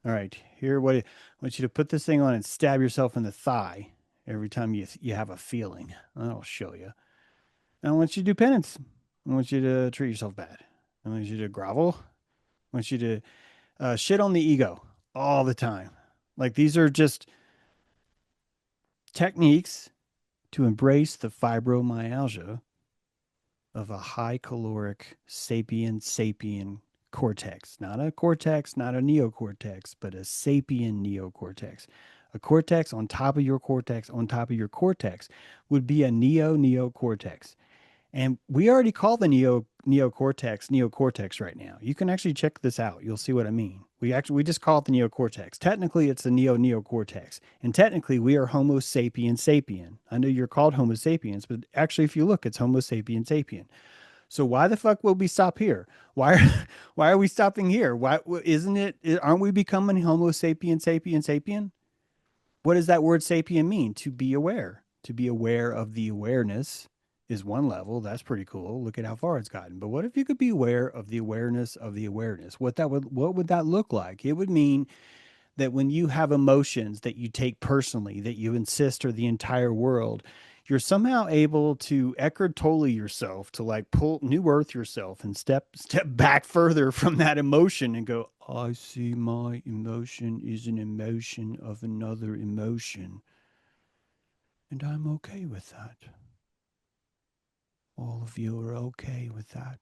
All right, here, I want you to put this thing on and stab yourself in the thigh every time you have a feeling. I'll show you. I want you to do penance. I want you to treat yourself bad. I want you to grovel. I want you to shit on the ego all the time. Like, these are just techniques to embrace the fibromyalgia of a high caloric sapien cortex. Not a cortex, not a neocortex, but a sapien neocortex. A cortex on top of your cortex on top of your cortex would be a neocortex. And we already call the neocortex right now. You can actually check this out. You'll see what I mean. We just call it the neocortex. Technically, it's the neocortex. And technically, we are Homo sapien. I know you're called Homo sapiens, but actually, if you look, it's Homo sapien. So why the fuck will we stop here? Why are we stopping here? Why isn't it? Aren't we becoming Homo sapien? What does that word sapien mean? To be aware. To be aware of the awareness is one level. That's pretty cool. Look at how far it's gotten. But what if you could be aware of the awareness of the awareness? What would that look like? It would mean that when you have emotions that you take personally, that you insist are the entire world, you're somehow able to Eckhart Tolle yourself, to like pull new earth yourself and step back further from that emotion and go, I see my emotion is an emotion of another emotion. And I'm okay with that. All of you are okay with that.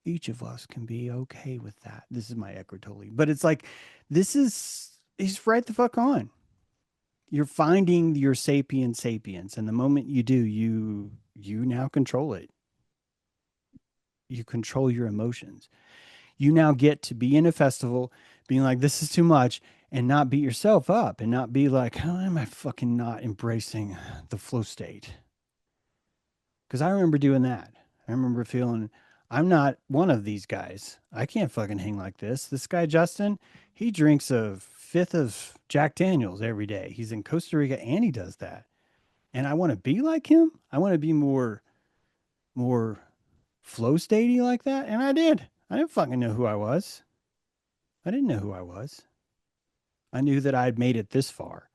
Each of us can be okay with that. This is my Eckhart Tolle. But it's like, he's right the fuck on. You're finding your sapient sapience. And the moment you do, you now control it. You control your emotions. You now get to be in a festival being like, this is too much, and not beat yourself up and not be like, how am I fucking not embracing the flow state? Because I remember doing that. I remember feeling, I'm not one of these guys. I can't fucking hang like this. This guy, Justin, he drinks a fifth of Jack Daniels every day. He's in Costa Rica and he does that. And I want to be like him. I want to be more flow statey like that. And I did. I didn't fucking know who I was. I didn't know who I was. I knew that I'd made it this far.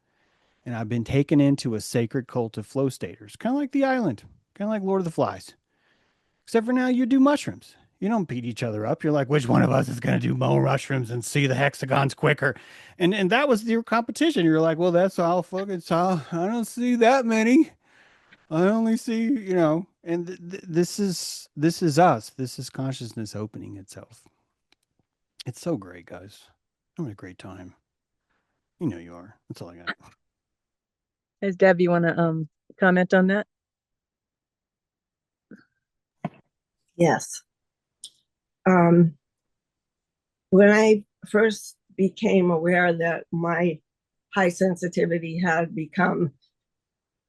And I've been taken into a sacred cult of flow staters. Kind of like the island. Kind of like Lord of the Flies. Except for now you do mushrooms. You don't beat each other up. You're like, which one of us is going to do more mushrooms and see the hexagons quicker? And that was your competition. You're like, well, that's all fucking I don't see that many. I only see, and this is us. This is consciousness opening itself. It's so great, guys. I'm having a great time. You know you are. That's all I got. As Deb, you want to comment on that? Yes. When I first became aware that my high sensitivity had become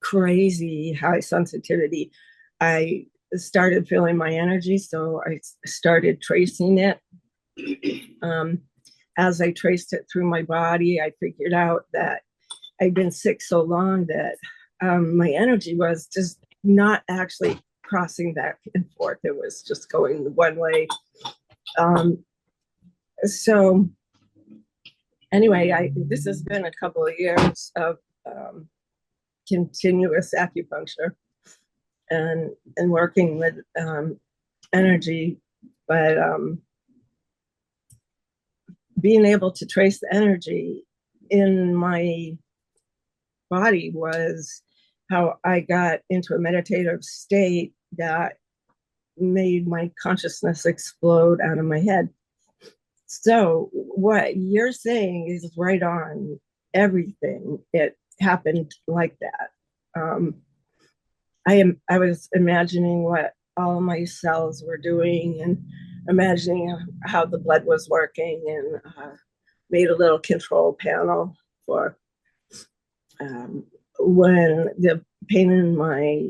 crazy high sensitivity, I started feeling my energy. So I started tracing it. As I traced it through my body, I figured out that I'd been sick so long that my energy was just not actually crossing back and forth. It was just going one way. So anyway, this has been a couple of years of continuous acupuncture and working with energy, but being able to trace the energy in my body was how I got into a meditative state that made my consciousness explode out of my head. So what you're saying is right on. Everything. It happened like that. I was imagining what all my cells were doing and imagining how the blood was working, and made a little control panel for when the pain in my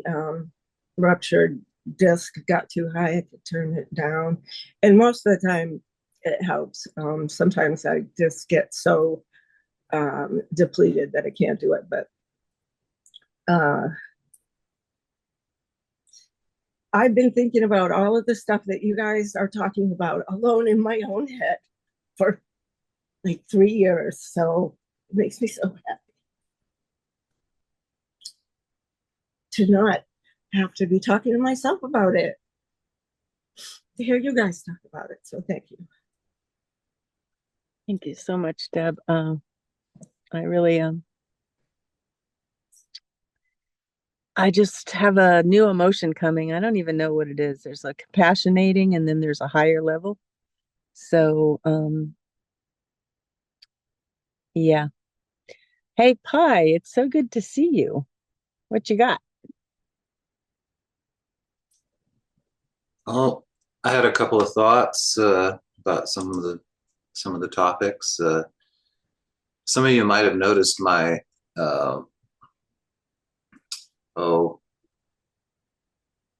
ruptured disc got too high, I could turn it down. And most of the time it helps. Sometimes I just get so depleted that I can't do it. But I've been thinking about all of the stuff that you guys are talking about alone in my own head for like 3 years. So it makes me so happy to not have to be talking to myself about it, to hear you guys talk about it. So thank you. Thank you so much, Deb. I really I just have a new emotion coming. I don't even know what it is. There's a compassionating, and then there's a higher level. So yeah. Hey, Pi, it's so good to see you. What you got? Oh, I had a couple of thoughts about some of the topics. Some of you might have noticed my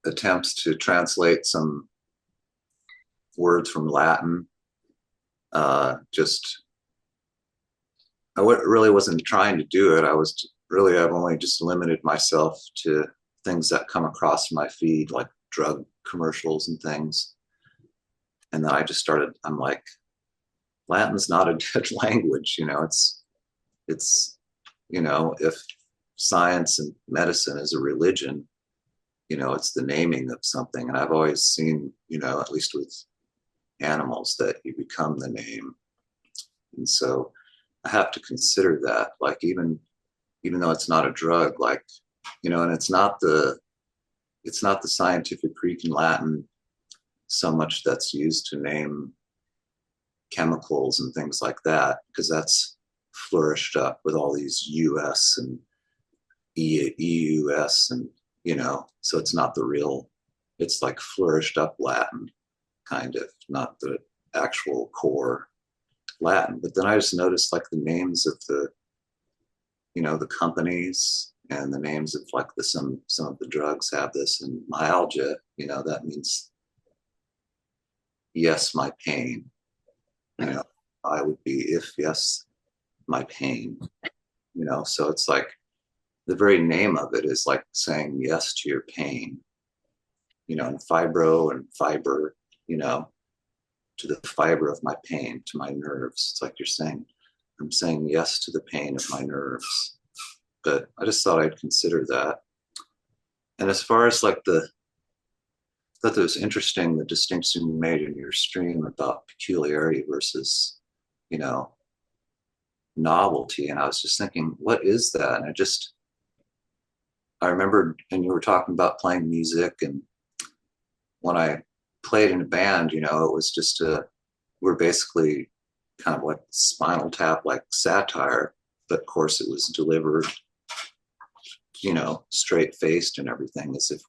attempts to translate some words from Latin. I really wasn't trying to do it. I've only just limited myself to things that come across my feed, like drug commercials and things. And then I'm like, Latin's not a dead language, it's, if science and medicine is a religion. It's the naming of something. And I've always seen, at least with animals, that you become the name. And so I have to consider that, like, even though it's not a drug, like, and it's not the scientific Greek and Latin so much that's used to name chemicals and things like that, because that's flourished up with all these US and EUS, and so it's not the real, it's like flourished up Latin, kind of, not the actual core Latin. But then I just noticed, like, the names of the companies and the names of, like, some of the drugs have this, and myalgia, that means yes, my pain. I would be if yes, my pain. So it's like the very name of it is like saying yes to your pain. And fibro and fiber, to the fiber of my pain, to my nerves. It's like I'm saying yes to the pain of my nerves. But I just thought I'd consider that. And as far as, like, I thought it was interesting, the distinction you made in your stream about peculiarity versus, novelty. And I was just thinking, what is that? And I remembered, and you were talking about playing music, and when I played in a band, it was just we're basically kind of like Spinal Tap, like satire, but of course it was delivered, straight faced and everything, as if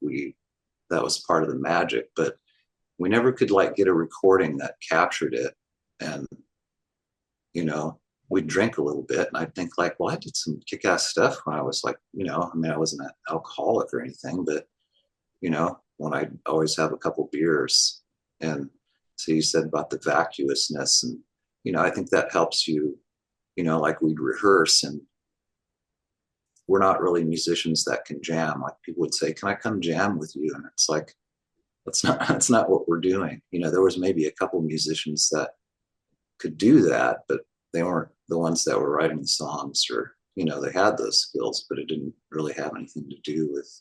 that was part of the magic. But we never could, like, get a recording that captured it. And, we'd drink a little bit, and I'd think, like, well, I did some kick-ass stuff when I was, like, I wasn't an alcoholic or anything, but, when I'd always have a couple beers. And so you said about the vacuousness, and, I think that helps you, like, we'd rehearse, and we're not really musicians that can jam. Like, people would say, can I come jam with you? And it's like, that's not what we're doing. There was maybe a couple musicians that could do that, but they weren't the ones that were writing the songs, or, they had those skills, but it didn't really have anything to do with,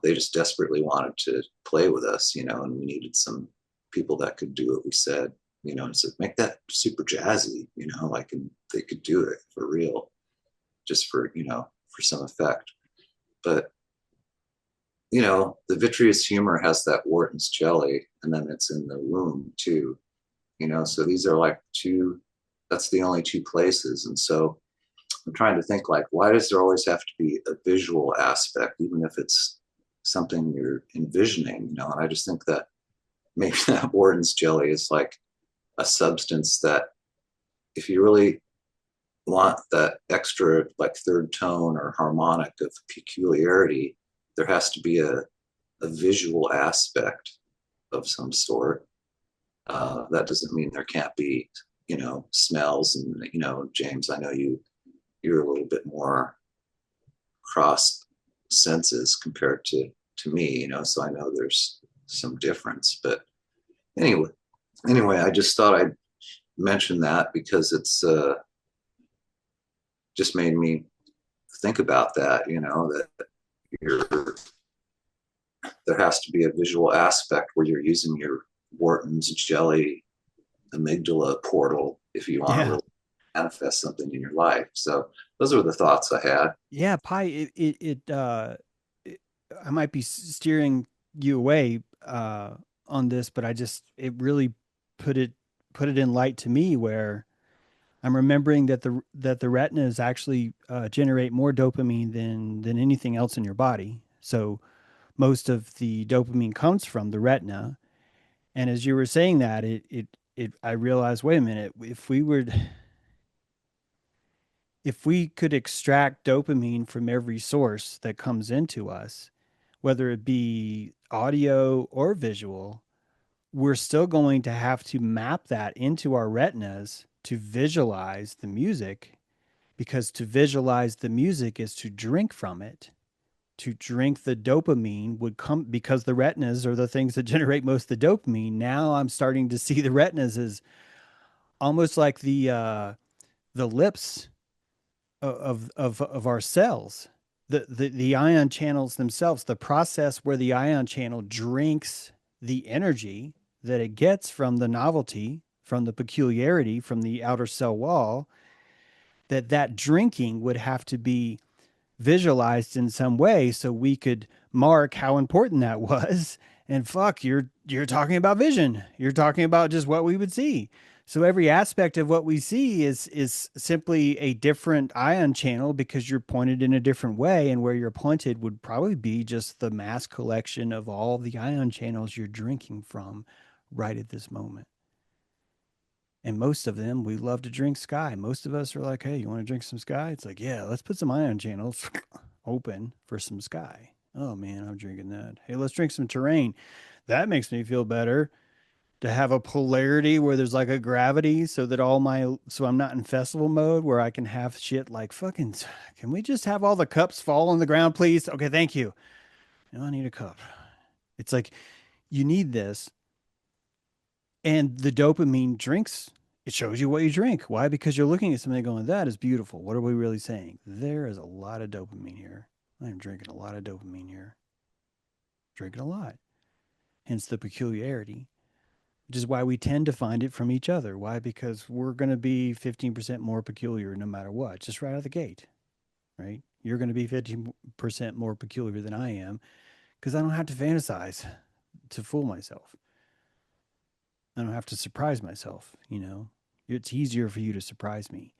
they just desperately wanted to play with us, and we needed some people that could do what we said, and so make that super jazzy, like, and they could do it for real, just for, for some effect. But, the vitreous humor has that Wharton's jelly, and then it's in the womb too, so these are like that's the only two places. And so I'm trying to think, like, why does there always have to be a visual aspect, even if it's something you're envisioning, And I just think that maybe that Wharton's jelly is like a substance that, if you really want that extra, like, third tone or harmonic of peculiarity, there has to be a visual aspect of some sort. That doesn't mean there can't be, smells. And, James, I know you're a little bit more cross senses compared to me, so I know there's some difference. But anyway, I just thought I'd mention that, because it's just made me think about that, that there has to be a visual aspect where you're using your Wharton's jelly amygdala portal if you want to really manifest something in your life. So those are the thoughts I had. Yeah, Pi, I might be steering you away on this, but it really put it in light to me, where I'm remembering that the retinas actually generate more dopamine than anything else in your body. So most of the dopamine comes from the retina. And as you were saying that, I realized, wait a minute, if we could extract dopamine from every source that comes into us, whether it be audio or visual, we're still going to have to map that into our retinas to visualize the music, because to visualize the music is to drink from it. To drink the dopamine would come, because the retinas are the things that generate most of the dopamine. Now I'm starting to see the retinas as almost like the lips of our cells. The ion channels themselves, the process where the ion channel drinks the energy that it gets from the novelty, from the peculiarity, from the outer cell wall, that drinking would have to be visualized in some way so we could mark how important that was. And fuck, you're talking about vision. You're talking about just what we would see. So every aspect of what we see is simply a different ion channel because you're pointed in a different way, and where you're pointed would probably be just the mass collection of all the ion channels you're drinking from right at this moment. And most of them, we love to drink sky. Most of us are like, hey, you want to drink some sky? It's like, yeah, let's put some ion channels open for some sky. Oh man, I'm drinking that. Hey, let's drink some terrain. That makes me feel better to have a polarity where there's like a gravity so that so I'm not in festival mode where I can have shit like fucking, can we just have all the cups fall on the ground, please? Okay, thank you. No, I need a cup. It's like, you need this. And the dopamine drinks, it shows you what you drink. Why? Because you're looking at something going, that is beautiful. What are we really saying? There is a lot of dopamine here. I'm drinking a lot of dopamine here. Drinking a lot. Hence the peculiarity, which is why we tend to find it from each other. Why? Because we're going to be 15% more peculiar no matter what, just right out of the gate, right? You're going to be 15% more peculiar than I am because I don't have to fantasize to fool myself. I don't have to surprise myself, you know. It's easier for you to surprise me.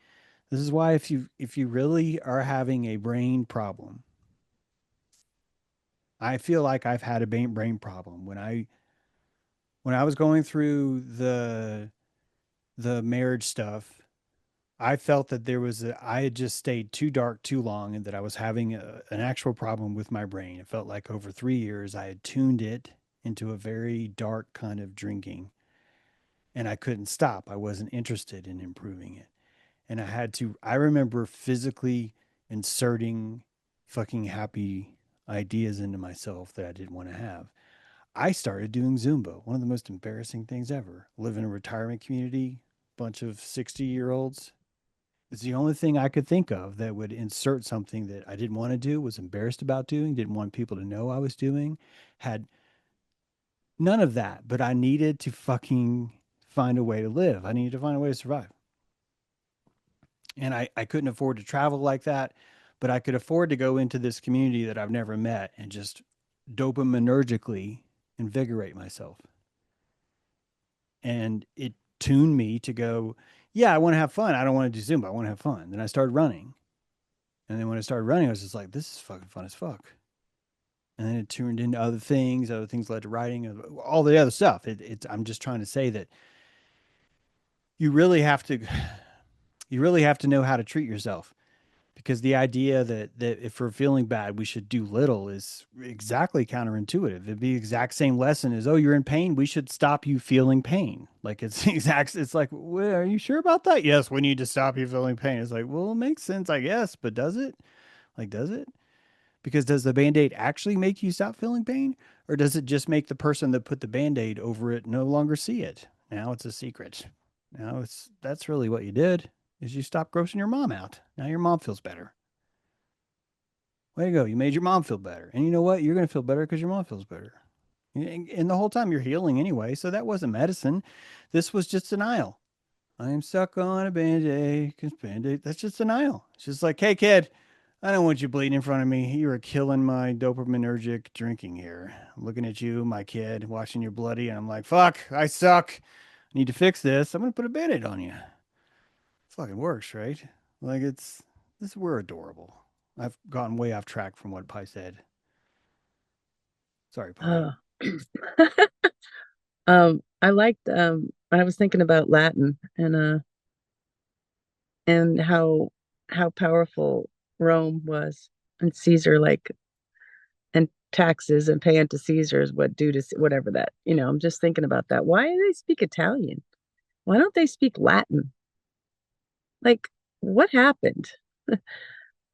This is why if you really are having a brain problem, I feel like I've had a brain problem when I was going through the marriage stuff. I felt that I had just stayed too dark too long and that I was having an actual problem with my brain. It felt like over 3 years I had tuned it into a very dark kind of drinking, and I couldn't stop. I wasn't interested in improving it. And I remember physically inserting fucking happy ideas into myself that I didn't want to have. I started doing Zumba, one of the most embarrassing things ever. Live in a retirement community, bunch of 60-year-olds. It's the only thing I could think of that would insert something that I didn't want to do, was embarrassed about doing, didn't want people to know I was doing, had none of that, but I needed to fucking find a way to live. I needed to find a way to survive. And I couldn't afford to travel like that, but I could afford to go into this community that I've never met and just dopaminergically invigorate myself. And it tuned me to go, yeah, I want to have fun. I don't want to do Zumba. I want to have fun. Then I started running. And then when I started running, I was just like, this is fucking fun as fuck. And then it turned into other things. Other things led to writing, all the other stuff. I'm just trying to say that you really have to know how to treat yourself, because the idea that if we're feeling bad, we should do little is exactly counterintuitive. It'd be the exact same lesson as, oh, you're in pain, we should stop you feeling pain. Like it's like, well, are you sure about that? Yes, we need to stop you feeling pain. It's like, well, it makes sense, I guess, but does it? Like, does it? Because does the Band-Aid actually make you stop feeling pain? Or does it just make the person that put the Band-Aid over it no longer see it? Now it's a secret. That's really what you did, is you stopped grossing your mom out. Now your mom feels better. Way to go. You made your mom feel better. And you know what? You're going to feel better because your mom feels better. And the whole time you're healing anyway. So that wasn't medicine. This was just denial. I am stuck on a Band-Aid. Band-Aid, that's just denial. It's just like, hey, kid, I don't want you bleeding in front of me. You are killing my dopaminergic drinking here. I'm looking at you, my kid, watching you bloody. And I'm like, fuck, I suck. I need to fix this. I'm going to put a Band-Aid on you. It fucking works, right? Like we're adorable. I've gone way off track from what Pi said. Sorry, Pi. I liked I was thinking about Latin and how powerful Rome was, and Caesar, like, and taxes and paying to Caesar's what due to whatever that, I'm just thinking about that. Why do they speak Italian? Why don't they speak Latin? Like, what happened?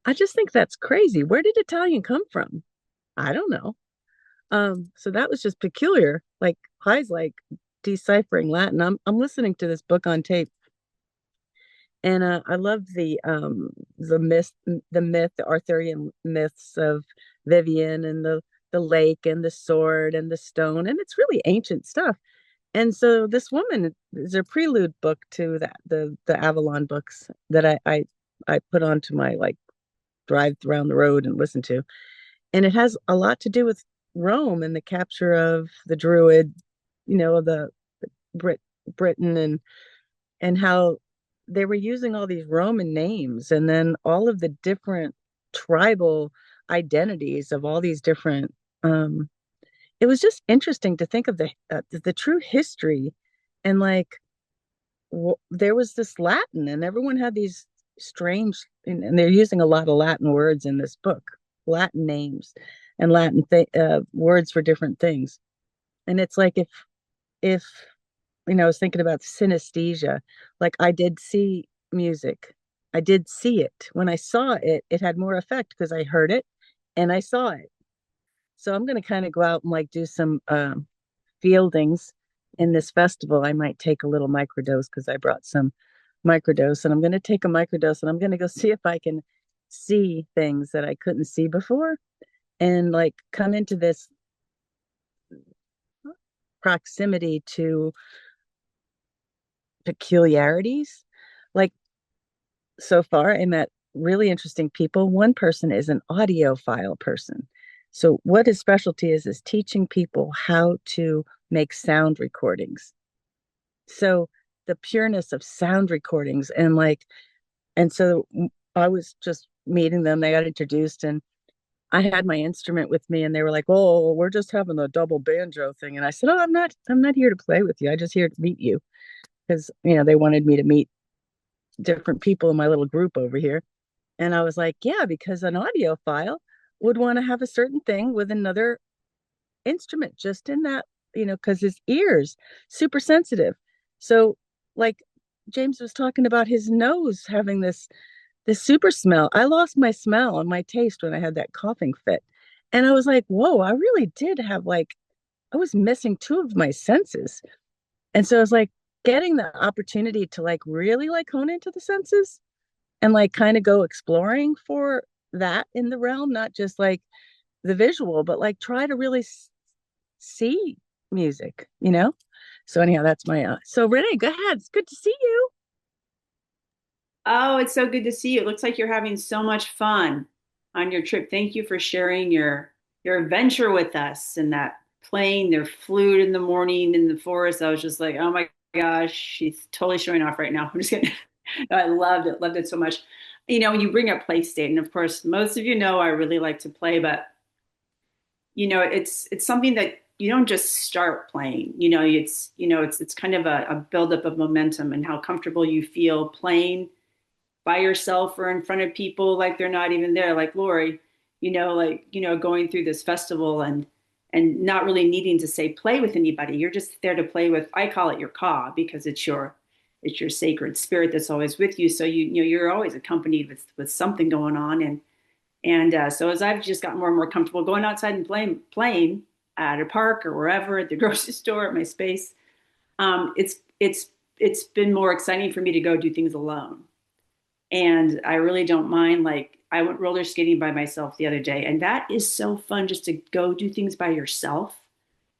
I just think that's crazy. Where did Italian come from? I don't know. So that was just peculiar. Like, Pi's like deciphering Latin. I'm listening to this book on tape, And I love the Arthurian myths of Vivian and the lake and the sword and the stone, and it's really ancient stuff. And so this woman is a prelude book to that the Avalon books that I put onto my like drive around the road and listen to, and it has a lot to do with Rome and the capture of the Druid, the Brit Britain and how they were using all these Roman names and then all of the different tribal identities of all these different. It was just interesting to think of the true history, and like there was this Latin, and everyone had these strange, and they're using a lot of Latin words in this book, Latin names and words for different things. And it's like if I was thinking about synesthesia. Like I did see music. I did see it. When I saw it, it had more effect because I heard it and I saw it. So I'm going to kind of go out and like do some fieldings in this festival. I might take a little microdose because I brought some microdose, and I'm going to take a microdose and I'm going to go see if I can see things that I couldn't see before and like come into this proximity to peculiarities. Like so far, I met really interesting people. One person is an audiophile person. So what his specialty is teaching people how to make sound recordings. So the pureness of sound recordings and so I was just meeting them. They got introduced and I had my instrument with me and they were like, "Oh, we're just having a double banjo thing." And I said, "Oh, I'm not here to play with you. I'm just here to meet you." Because, they wanted me to meet different people in my little group over here. And I was like, yeah, because an audiophile would want to have a certain thing with another instrument just in that, because his ears super sensitive. So like James was talking about his nose having this super smell. I lost my smell and my taste when I had that coughing fit. And I was like, whoa, I really did have like I was missing two of my senses. And so I was like getting the opportunity to like really like hone into the senses and like kind of go exploring for that in the realm, not just like the visual, but like try to really see music. So anyhow, that's my so Renee, go ahead. It's good to see you. Oh, it's so good to see you. It looks like you're having so much fun on your trip. Thank you for sharing your adventure with us and that playing their flute in the morning in the forest. I was just like, oh my gosh, she's totally showing off right now. I'm just kidding. No, I loved it so much. When you bring up play state, and of course, most of you know I really like to play, but it's something that you don't just start playing. It's kind of a buildup of momentum and how comfortable you feel playing by yourself or in front of people like they're not even there, like Lori, going through this festival and not really needing to say play with anybody. You're just there to play with, I call it your ka, because it's your sacred spirit that's always with you. So you're always accompanied with something going on. And so as I've just gotten more and more comfortable going outside and playing at a park or wherever, at the grocery store, at my space, it's been more exciting for me to go do things alone. And I really don't mind. Like I went roller skating by myself the other day, and that is so fun just to go do things by yourself.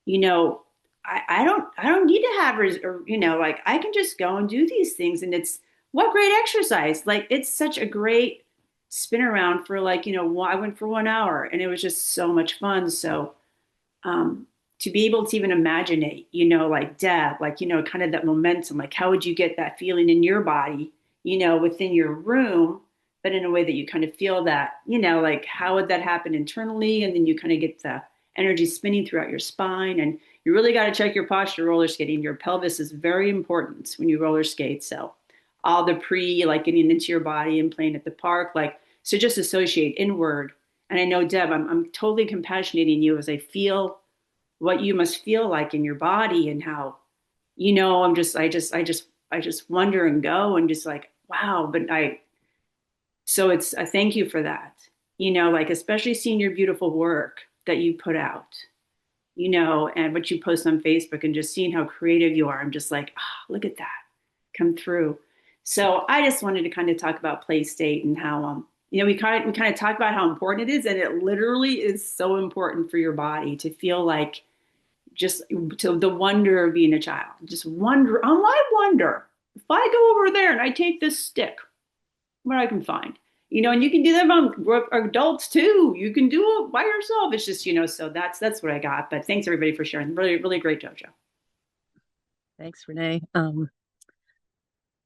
You know, I don't need to have like I can just go and do these things, and it's what great exercise. Like it's such a great spin around for like I went for 1 hour, and it was just so much fun. So to be able to even imagine, like Deb, like, kind of that momentum, like how would you get that feeling in your body, within your room, but in a way that you kind of feel that, like how would that happen internally? And then you kind of get the energy spinning throughout your spine. And you really got to check your posture roller skating. Your pelvis is very important when you roller skate. So all the like getting into your body and playing at the park, like, so just associate inward. And I know, Deb, I'm totally compassionating you as I feel what you must feel like in your body and how, I just wonder and go and just like, wow. So I thank you for that, like, especially seeing your beautiful work that you put out, and what you post on Facebook and just seeing how creative you are. I'm just like, oh, look at that come through. So I just wanted to kind of talk about play state and how we kind of talk about how important it is, and it literally is so important for your body to feel like just to the wonder of being a child. Just wonder, I wonder if I go over there and I take this stick, what I can find. And you can do that on adults too. You can do it by yourself. It's just, so that's what I got. But thanks everybody for sharing. Really, really great dojo. Thanks, Renee.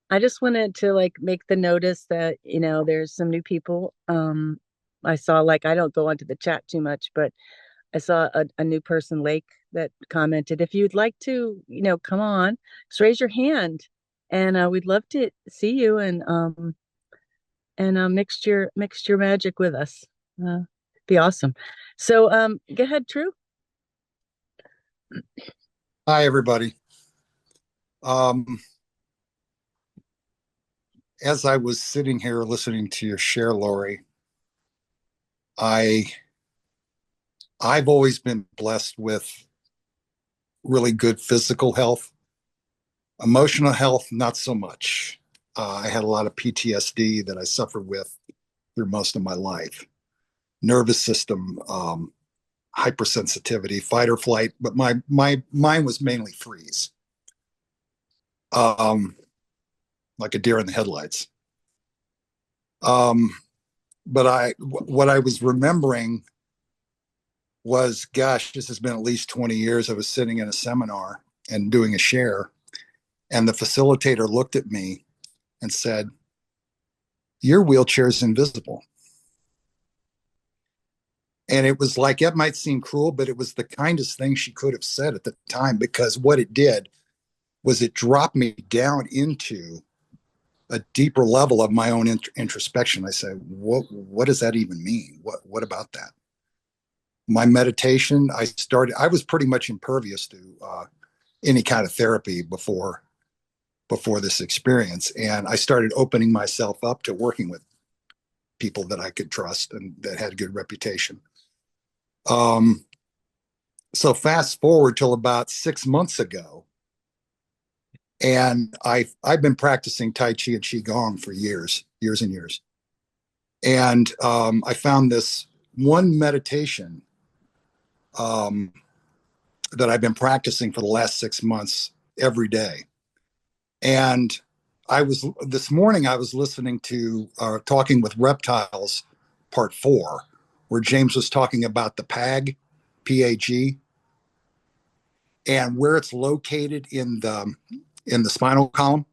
I just wanted to make the notice that, there's some new people. I saw I don't go onto the chat too much, but I saw a new person, Lake, that commented, if you'd like to, come on, just raise your hand, and we'd love to see you and mix your magic with us. Be awesome. So go ahead, True. Hi, everybody. As I was sitting here listening to your share, Lori, I've always been blessed with really good physical health. Emotional health, not so much. I had a lot of PTSD that I suffered with through most of my life. Nervous system, hypersensitivity, fight or flight, but mine was mainly freeze. Like a deer in the headlights. But what I was remembering was, gosh, this has been at least 20 years. I was sitting in a seminar and doing a share, and the facilitator looked at me and said, "Your wheelchair is invisible." And it was like, it might seem cruel, but it was the kindest thing she could have said at the time, because what it did was it dropped me down into a deeper level of my own introspection. I said, what does that even mean? What about that? My meditation, I was pretty much impervious to any kind of therapy before this experience. And I started opening myself up to working with people that I could trust and that had a good reputation. So fast forward till about 6 months ago, and I've been practicing Tai Chi and Qigong for years and years. And I found this one meditation that I've been practicing for the last 6 months every day. And this morning I was listening to Talking with Reptiles, part 4, where James was talking about the PAG, PAG, and where it's located in the spinal column.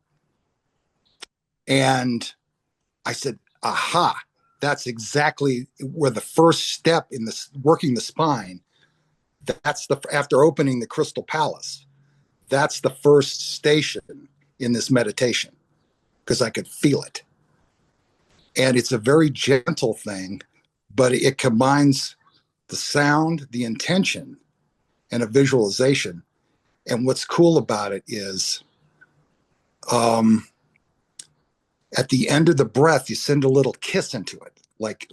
And I said, aha, that's exactly where the first step in this working the spine. That's after opening the Crystal Palace. That's the first station in this meditation, because I could feel it. And it's a very gentle thing, but it combines the sound, the intention, and a visualization. And what's cool about it is at the end of the breath, you send a little kiss into it, like,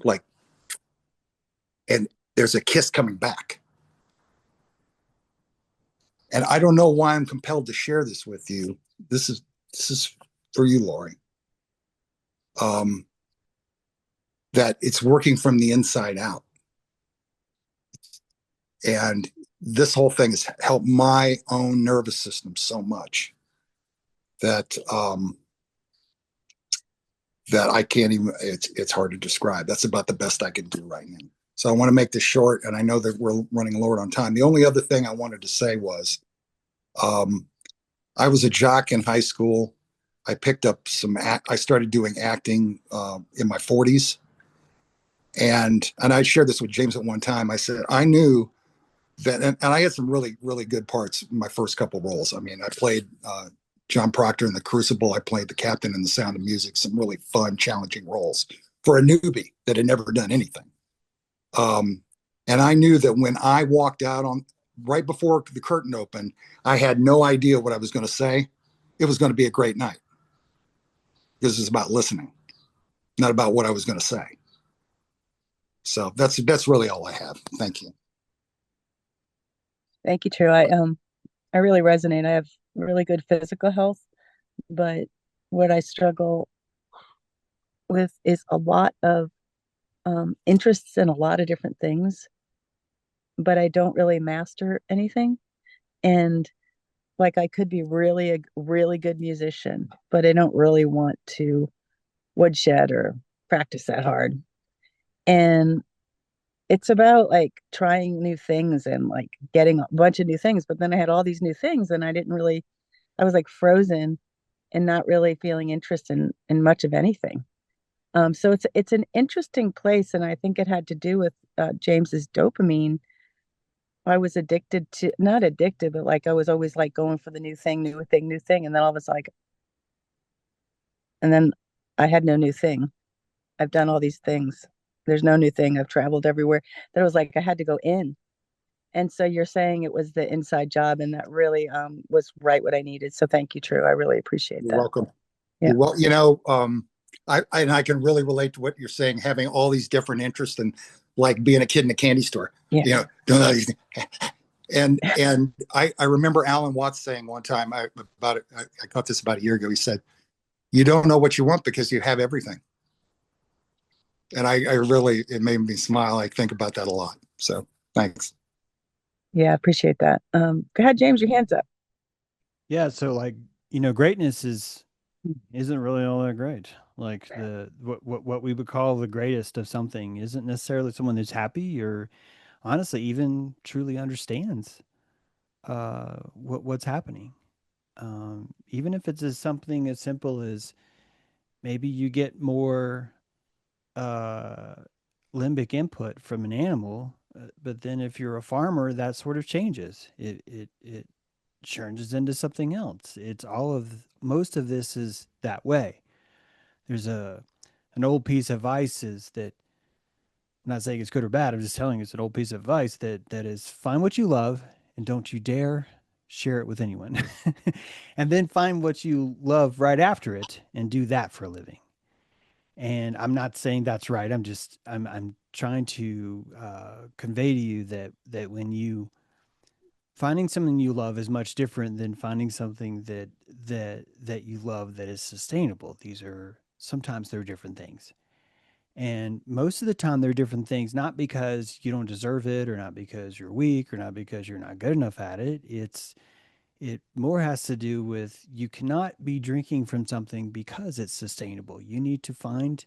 and there's a kiss coming back. And I don't know why I'm compelled to share this with you. This is for you, Lori. That it's working from the inside out. And this whole thing has helped my own nervous system so much that I can't even, it's hard to describe. That's about the best I can do right now. So I want to make this short, and I know that we're running low on time. The only other thing I wanted to say was, I was a jock in high school. I picked up I started doing acting in my 40s. And I shared this with James at one time. I said, I knew that, and I had some really, really good parts in my first couple roles. I mean, I played John Proctor in The Crucible. I played the captain in The Sound of Music, some really fun, challenging roles for a newbie that had never done anything. And I knew that when I walked out right before the curtain opened, I had no idea what I was going to say. It was going to be a great night. This is about listening, not about what I was going to say. So that's really all I have. Thank you. Thank you, True. I really resonate. I have really good physical health, but what I struggle with is a lot of interests in a lot of different things, but I don't really master anything. And like I could be really a really good musician, but I don't really want to woodshed or practice that hard. And it's about like trying new things and like getting a bunch of new things. But then I had all these new things and I was like frozen and not really feeling interest in much of anything. So it's an interesting place, and I think it had to do with James's dopamine. I was addicted to, not addicted, but like I was always like going for the new thing, new thing, new thing, and then all of a sudden, like, and then I had no new thing. I've done all these things. There's no new thing. I've traveled everywhere. That was like I had to go in. And so you're saying it was the inside job, and that really was right what I needed. So thank you, True. I really appreciate You're that. welcome. Yeah. Well, I can really relate to what you're saying, having all these different interests and like being a kid in a candy store, Yeah. doing all these things. And I remember Alan Watts saying one time I got this about a year ago. He said, "You don't know what you want because you have everything." And I really, it made me smile. I think about that a lot. So thanks. Yeah, I appreciate that. Go ahead, James, your hand's up. Yeah, so like, greatness isn't really all that great. Like what we would call the greatest of something isn't necessarily someone who's happy or honestly even truly understands what's happening. Even if it's something as simple as maybe you get more uh, limbic input from an animal, but then if you're a farmer, that sort of changes. It turns into something else. It's all of most of this is that way. There's an old piece of advice is that I'm not saying it's good or bad. I'm just telling you it's an old piece of advice that is find what you love and don't you dare share it with anyone. And then find what you love right after it and do that for a living. And I'm not saying that's right. I'm trying to convey to you that when you finding something you love is much different than finding something that you love that is sustainable. These are sometimes they're different things. And most of the time they're different things, not because you don't deserve it or not because you're weak or not because you're not good enough at it. It more has to do with you cannot be drinking from something because it's sustainable. You need to find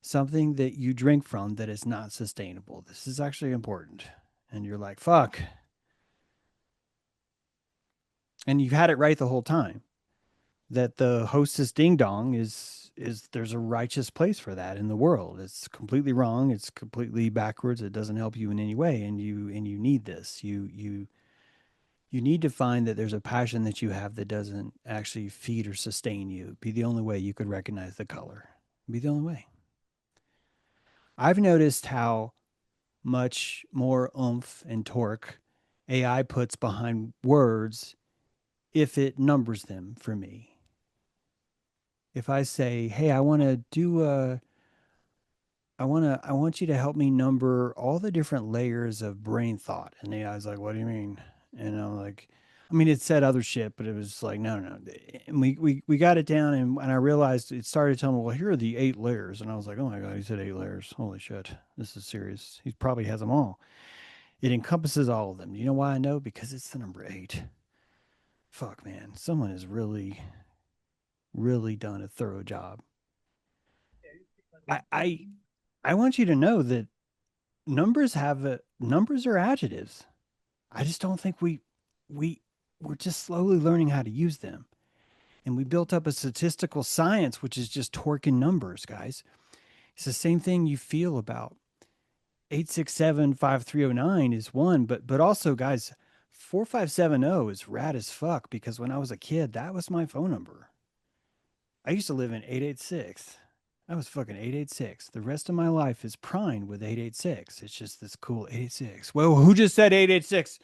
something that you drink from that is not sustainable. This is actually important. And you're like, fuck. And you've had it right the whole time. That the hostess ding dong is there's a righteous place for that in the world. It's completely wrong. It's completely backwards. It doesn't help you in any way. And you need this. You need to find that there's a passion that you have that doesn't actually feed or sustain you. It'd be the only way you could recognize the color. It'd be the only way. I've noticed how much more oomph and torque AI puts behind words if it numbers them for me. If I say, "Hey, I want to do a I want you to help me number all the different layers of brain thought." And the AI's like, "What do you mean?" And I'm like, I mean, it said other shit, but it was like, no, no, no. And we got it down, and I realized it started telling me, well, here are the 8 layers. And I was like, oh my God, he said 8 layers. Holy shit. This is serious. He probably has them all. It encompasses all of them. You know why I know? Because it's the number 8. Fuck, man. Someone has really, really done a thorough job. I want you to know that numbers are adjectives. I just don't think we're just slowly learning how to use them. And we built up a statistical science, which is just torque and numbers, guys. It's the same thing you feel about 867-5309 is one, but also, guys, 4570 is rad as fuck because when I was a kid, that was my phone number. I used to live in 886. I was fucking 886. The rest of my life is primed with 886. It's just this cool 886. Well, who just said 886?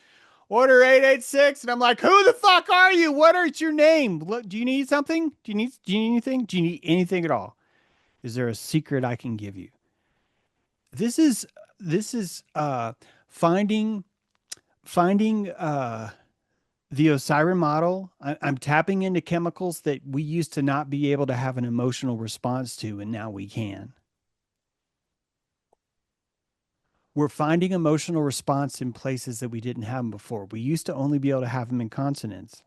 Order 886. And I'm like, who the fuck are you? What is your name? Do you need something? Do you need anything? Do you need anything at all? Is there a secret I can give you? This is finding the Osiris model, I'm tapping into chemicals that we used to not be able to have an emotional response to, and now we can. We're finding emotional response in places that we didn't have them before. We used to only be able to have them in consonants.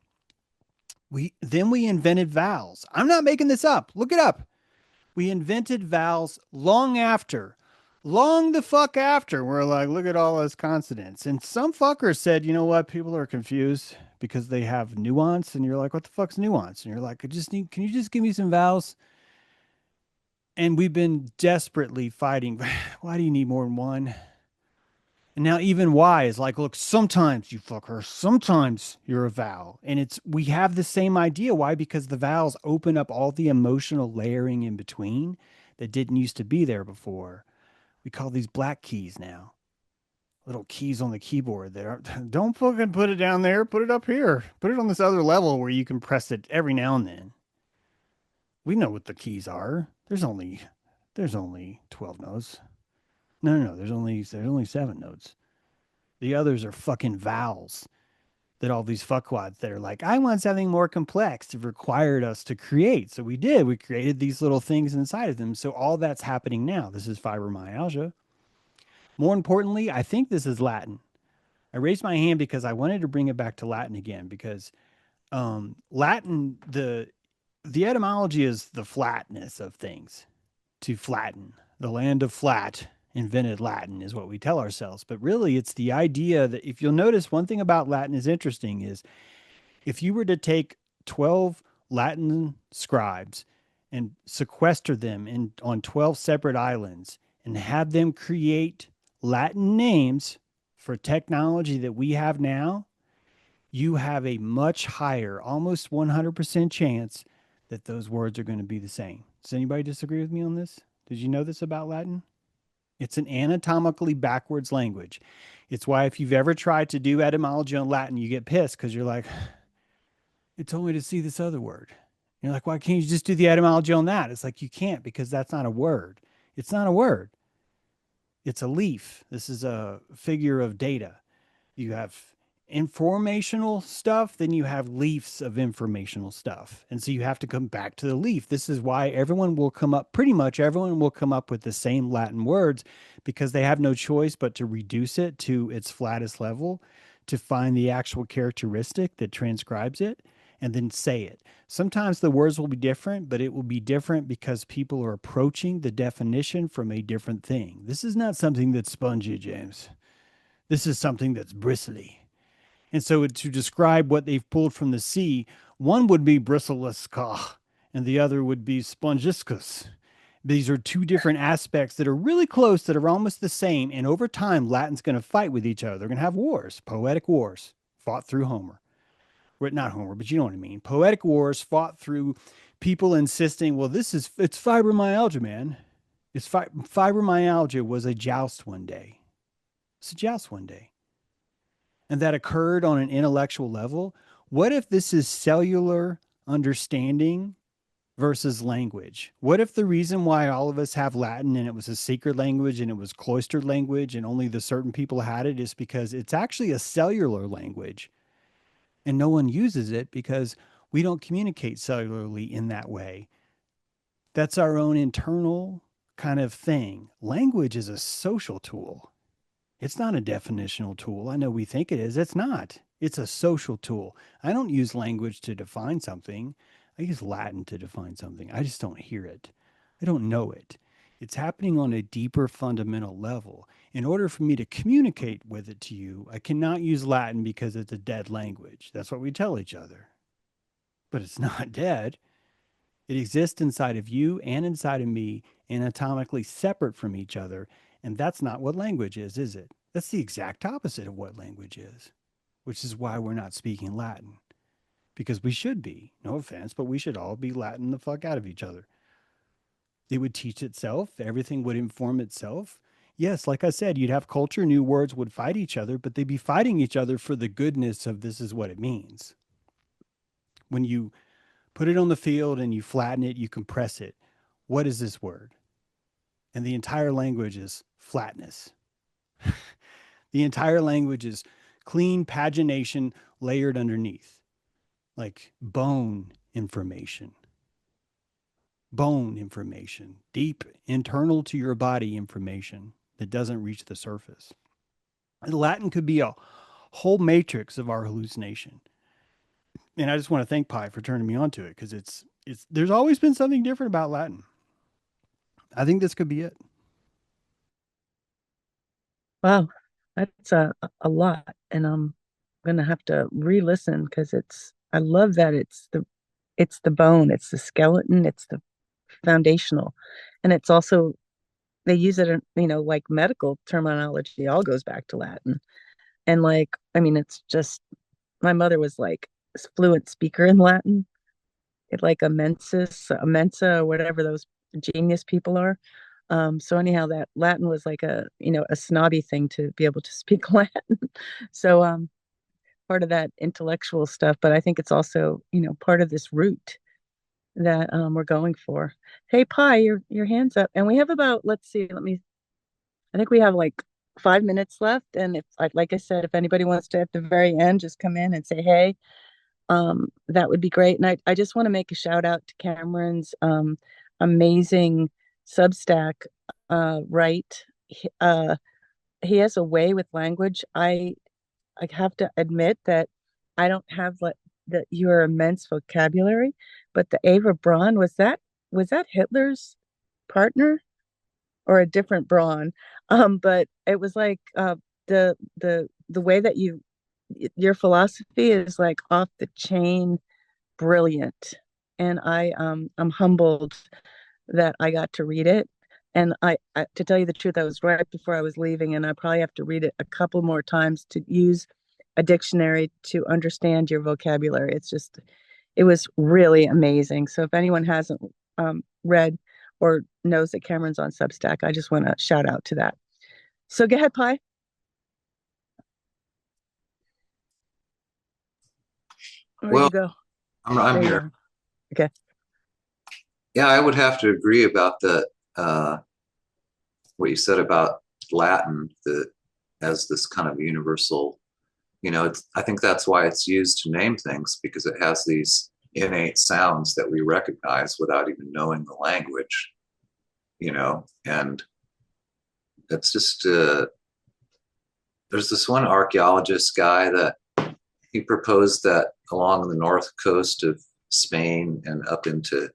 Then we invented vowels. I'm not making this up. Look it up. We invented vowels long the fuck after. We're like, look at all those consonants. And some fucker said, you know what? People are confused because they have nuance. And you're like, what the fuck's nuance? And you're like, can you just give me some vowels? And we've been desperately fighting. Why do you need more than one? And now even Y is like, look, sometimes you fucker, sometimes you're a vowel. And we have the same idea. Why? Because the vowels open up all the emotional layering in between that didn't used to be there before. We call these black keys now. Little keys on the keyboard that aren't, don't fucking put it down there, put it up here. Put it on this other level where you can press it every now and then. We know what the keys are. There's only 12 notes. No, there's only 7 notes. The others are fucking vowels that all these fuckwads that are like, I want something more complex, have required us to create. So we did. We created these little things inside of them. So all that's happening now. This is fibromyalgia. More importantly, I think this is Latin. I raised my hand because I wanted to bring it back to Latin again, because Latin, the etymology is the flatness of things, to flatten. The land of flat invented Latin is what we tell ourselves. But really, it's the idea that, if you'll notice, one thing about Latin is interesting is if you were to take 12 Latin scribes and sequester them on 12 separate islands and have them create Latin names for technology that we have now, you have a much higher, almost 100% chance that those words are going to be the same. Does anybody disagree with me on this? Did you know this about Latin? It's an anatomically backwards language. It's why if you've ever tried to do etymology on Latin, you get pissed because you're like, it told me to see this other word. You're like, why can't you just do the etymology on that? It's like, you can't, because that's not a word. It's not a word. It's a leaf. This is a figure of data. You have informational stuff, then you have leaves of informational stuff. And so you have to come back to the leaf. This is why pretty much everyone will come up with the same Latin words, because they have no choice but to reduce it to its flattest level to find the actual characteristic that transcribes it and then say it. Sometimes the words will be different, but it will be different because people are approaching the definition from a different thing. This is not something that's spongy, James. This is something that's bristly. And so to describe what they've pulled from the sea, one would be bristleska and the other would be spongiscus. These are two different aspects that are really close, that are almost the same. And over time, Latin's going to fight with each other. They're going to have wars, poetic wars, fought through Homer. Not Homer, but you know what I mean. Poetic wars fought through people insisting, well, it's fibromyalgia, man. Fibromyalgia was a joust one day. It's a joust one day. And that occurred on an intellectual level. What if this is cellular understanding versus language? What if the reason why all of us have Latin and it was a secret language and it was cloistered language and only the certain people had it is because it's actually a cellular language and no one uses it because we don't communicate cellularly in that way? That's our own internal kind of thing. Language is a social tool. It's not a definitional tool. I know we think it is. It's not. It's a social tool. I don't use language to define something. I use Latin to define something. I just don't hear it. I don't know it. It's happening on a deeper fundamental level. In order for me to communicate with it to you, I cannot use Latin because it's a dead language. That's what we tell each other. But it's not dead. It exists inside of you and inside of me, anatomically separate from each other. And that's not what language is it? That's the exact opposite of what language is, which is why we're not speaking Latin. Because we should be. No offense, but we should all be Latin the fuck out of each other. It would teach itself. Everything would inform itself. Yes, like I said, you'd have culture, new words would fight each other, but they'd be fighting each other for the goodness of this is what it means. When you put it on the field and you flatten it, you compress it. What is this word? And the entire language is flatness. The entire language is clean pagination layered underneath, like bone information, deep internal to your body information that doesn't reach the surface. And Latin could be a whole matrix of our hallucination. And I just want to thank Pi for turning me on to it, because there's always been something different about Latin. I think this could be it. Wow, that's a lot, and I'm gonna have to re-listen because I love that it's the bone, it's the skeleton, it's the foundational, and it's also they use it in, like medical terminology all goes back to Latin. And like, I mean, it's just my mother was like a fluent speaker in Latin. It like a mensa, or whatever those genius people are. So anyhow, that Latin was like a snobby thing to be able to speak Latin. So part of that intellectual stuff, but I think it's also, part of this root that we're going for. Hey, Pi, your hand's up, and we have about, let's see, I think we have like 5 minutes left, and if like I said, if anybody wants to at the very end just come in and say hey, that would be great. And I just want to make a shout out to Cameron's amazing Substack, right? He has a way with language. I have to admit that I don't have your immense vocabulary, but the Ava Braun, was that Hitler's partner or a different Braun? But it was like the way that your philosophy is like off the chain brilliant. And I'm humbled that I got to read it. And to tell you the truth, I was right before I was leaving, and I probably have to read it a couple more times to use a dictionary to understand your vocabulary. It was really amazing. So if anyone hasn't read or knows that Cameron's on Substack, I just want to shout out to that. So go ahead, Pi. Where you go? I'm here. Okay. Yeah, I would have to agree about what you said about Latin, as this kind of universal, I think that's why it's used to name things, because it has these innate sounds that we recognize without even knowing the language, and it's just, there's this one archaeologist guy that he proposed that along the north coast of Spain and up into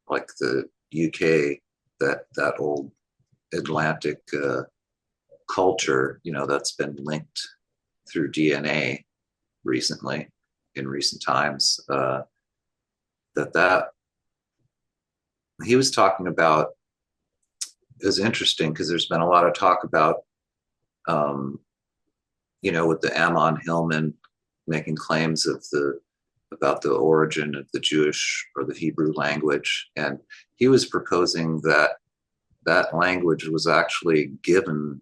like the UK, that old Atlantic culture, that's been linked through DNA recently, in recent times, that he was talking about is interesting, because there's been a lot of talk about, with the Amon Hillman making claims about the origin of the Jewish or the Hebrew language. And he was proposing that language was actually given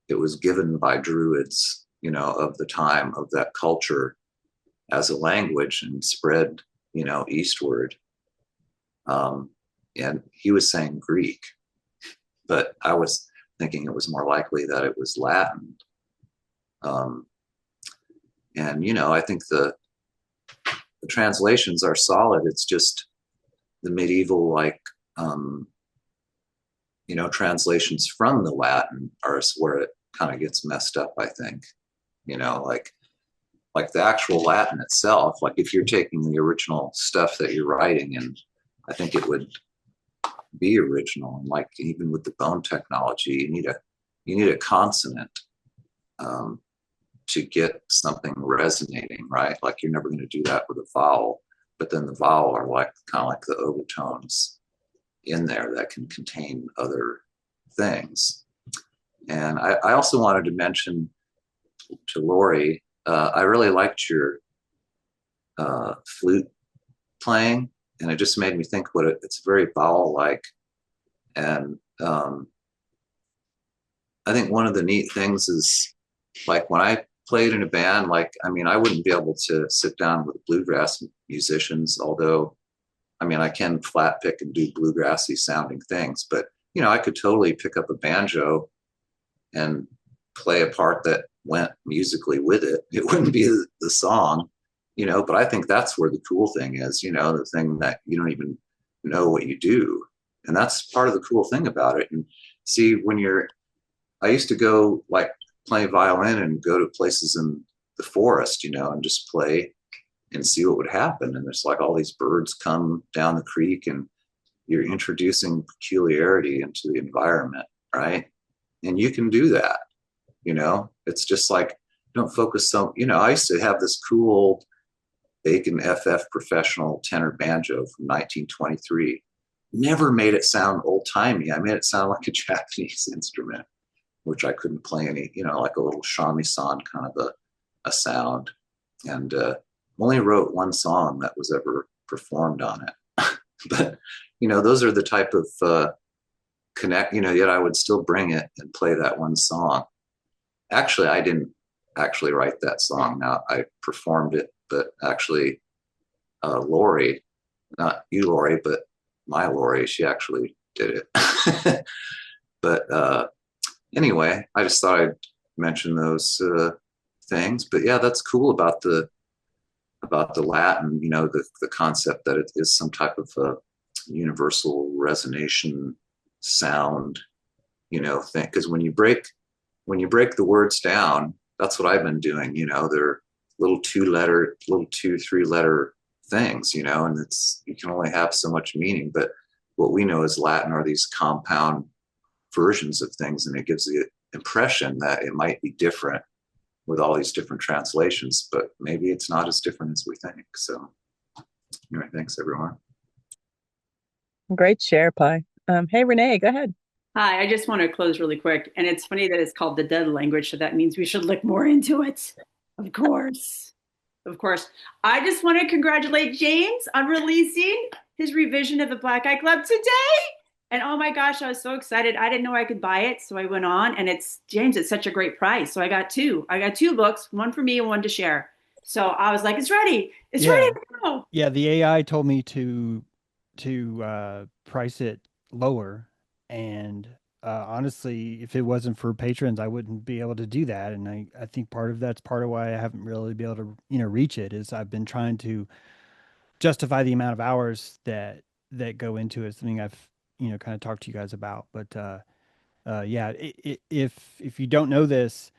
by Druids, of the time of that culture as a language, and spread, eastward. And he was saying Greek, but I was thinking it was more likely that it was Latin. And, I think the translations are solid. It's just the medieval, translations from the Latin are where it kind of gets messed up, I think. Like the actual Latin itself, like if you're taking the original stuff that you're writing, and I think it would be original. And like even with the bone technology, you need a consonant to get something resonating, right? Like you're never going to do that with a vowel, but then the vowel are like kind of like the overtones in there that can contain other things. And I also wanted to mention to Lori, I really liked your flute playing, and it just made me think it's very vowel-like. And I think one of the neat things is, like when I played in a band, I wouldn't be able to sit down with bluegrass musicians, although, I can flat pick and do bluegrassy sounding things, but, I could totally pick up a banjo and play a part that, went musically with it, it wouldn't be the song, but I think that's where the cool thing is, the thing that you don't even know what you do. And that's part of the cool thing about it. And see, I used to go like play violin and go to places in the forest, and just play and see what would happen. And there's like all these birds come down the creek and you're introducing peculiarity into the environment, right? And you can do that, it's just like, don't focus so, I used to have this cool old Bacon FF professional tenor banjo from 1923. Never made it sound old timey. I made it sound like a Japanese instrument, which I couldn't play any, like a little shamisen kind of a sound. And only wrote one song that was ever performed on it. But, those are the type of connect, yet I would still bring it and play that one song. Actually, I didn't actually write that song. Now I performed it, but actually Lori, not you, Lori, but my Lori, she actually did it. But anyway, I just thought I'd mention those things. But yeah, that's cool about the Latin, the concept that it is some type of universal resonation sound, thing. Because when you break the words down, that's what I've been doing. They're little 2-3 letter things, and you can only have so much meaning. But what we know as Latin are these compound versions of things, and it gives the impression that it might be different with all these different translations, but maybe it's not as different as we think. So anyway, thanks everyone. Great share, Pi. Hey, Renee, go ahead. Hi, I just want to close really quick. And it's funny that it's called the dead language. So that means we should look more into it. Of course. Of course. I just want to congratulate James on releasing his revision of the Black Eye Club today. And oh my gosh, I was so excited. I didn't know I could buy it. So I went on, and it's such a great price. So I got two. I got two books, one for me and one to share. So I was like, it's ready. It's ready now. Yeah, the AI told me to price it lower. And honestly, if it wasn't for patrons, I wouldn't be able to do that. And I think part of why I haven't really been able to, reach it, is I've been trying to justify the amount of hours that go into it. Something I've, kind of talked to you guys about. But yeah, if you don't know this,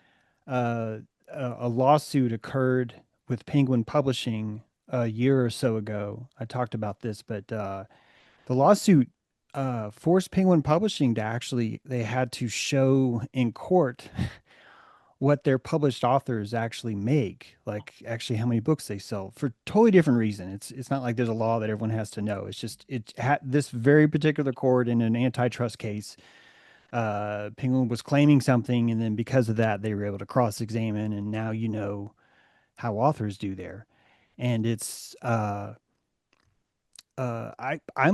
a lawsuit occurred with Penguin Publishing a year or so ago. I talked about this, but the lawsuit forced Penguin Publishing to they had to show in court what their published authors actually make, like actually how many books they sell, for totally different reason. It's not like there's a law that everyone has to know. It's just this very particular court in an antitrust case. Penguin was claiming something, and then because of that, they were able to cross-examine, and now how authors do there. And it's I'm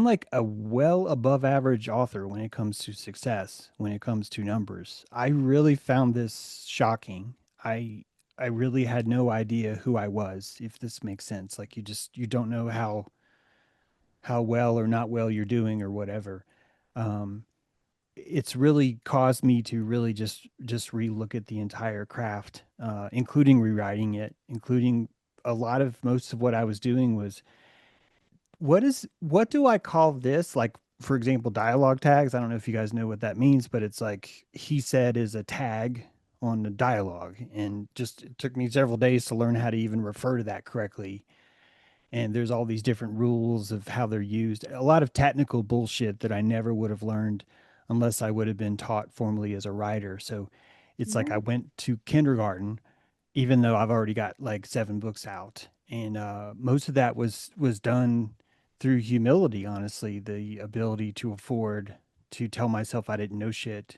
like a well above average author when it comes to success, when it comes to numbers. I really found this shocking. I really had no idea who I was, if this makes sense. Like you don't know how well or not well you're doing or whatever. It's really caused me to really just relook at the entire craft, including rewriting it, including most of what I was doing was, what do I call this? Like, for example, dialogue tags. I don't know if you guys know what that means, but it's like he said is a tag on the dialogue. And just it took me several days to learn how to even refer to that correctly. And there's all these different rules of how they're used. A lot of technical bullshit that I never would have learned unless I would have been taught formally as a writer. So it's like I went to kindergarten, even though I've already got like 7 books out. And most of that was done through humility, honestly. The ability to afford to tell myself I didn't know shit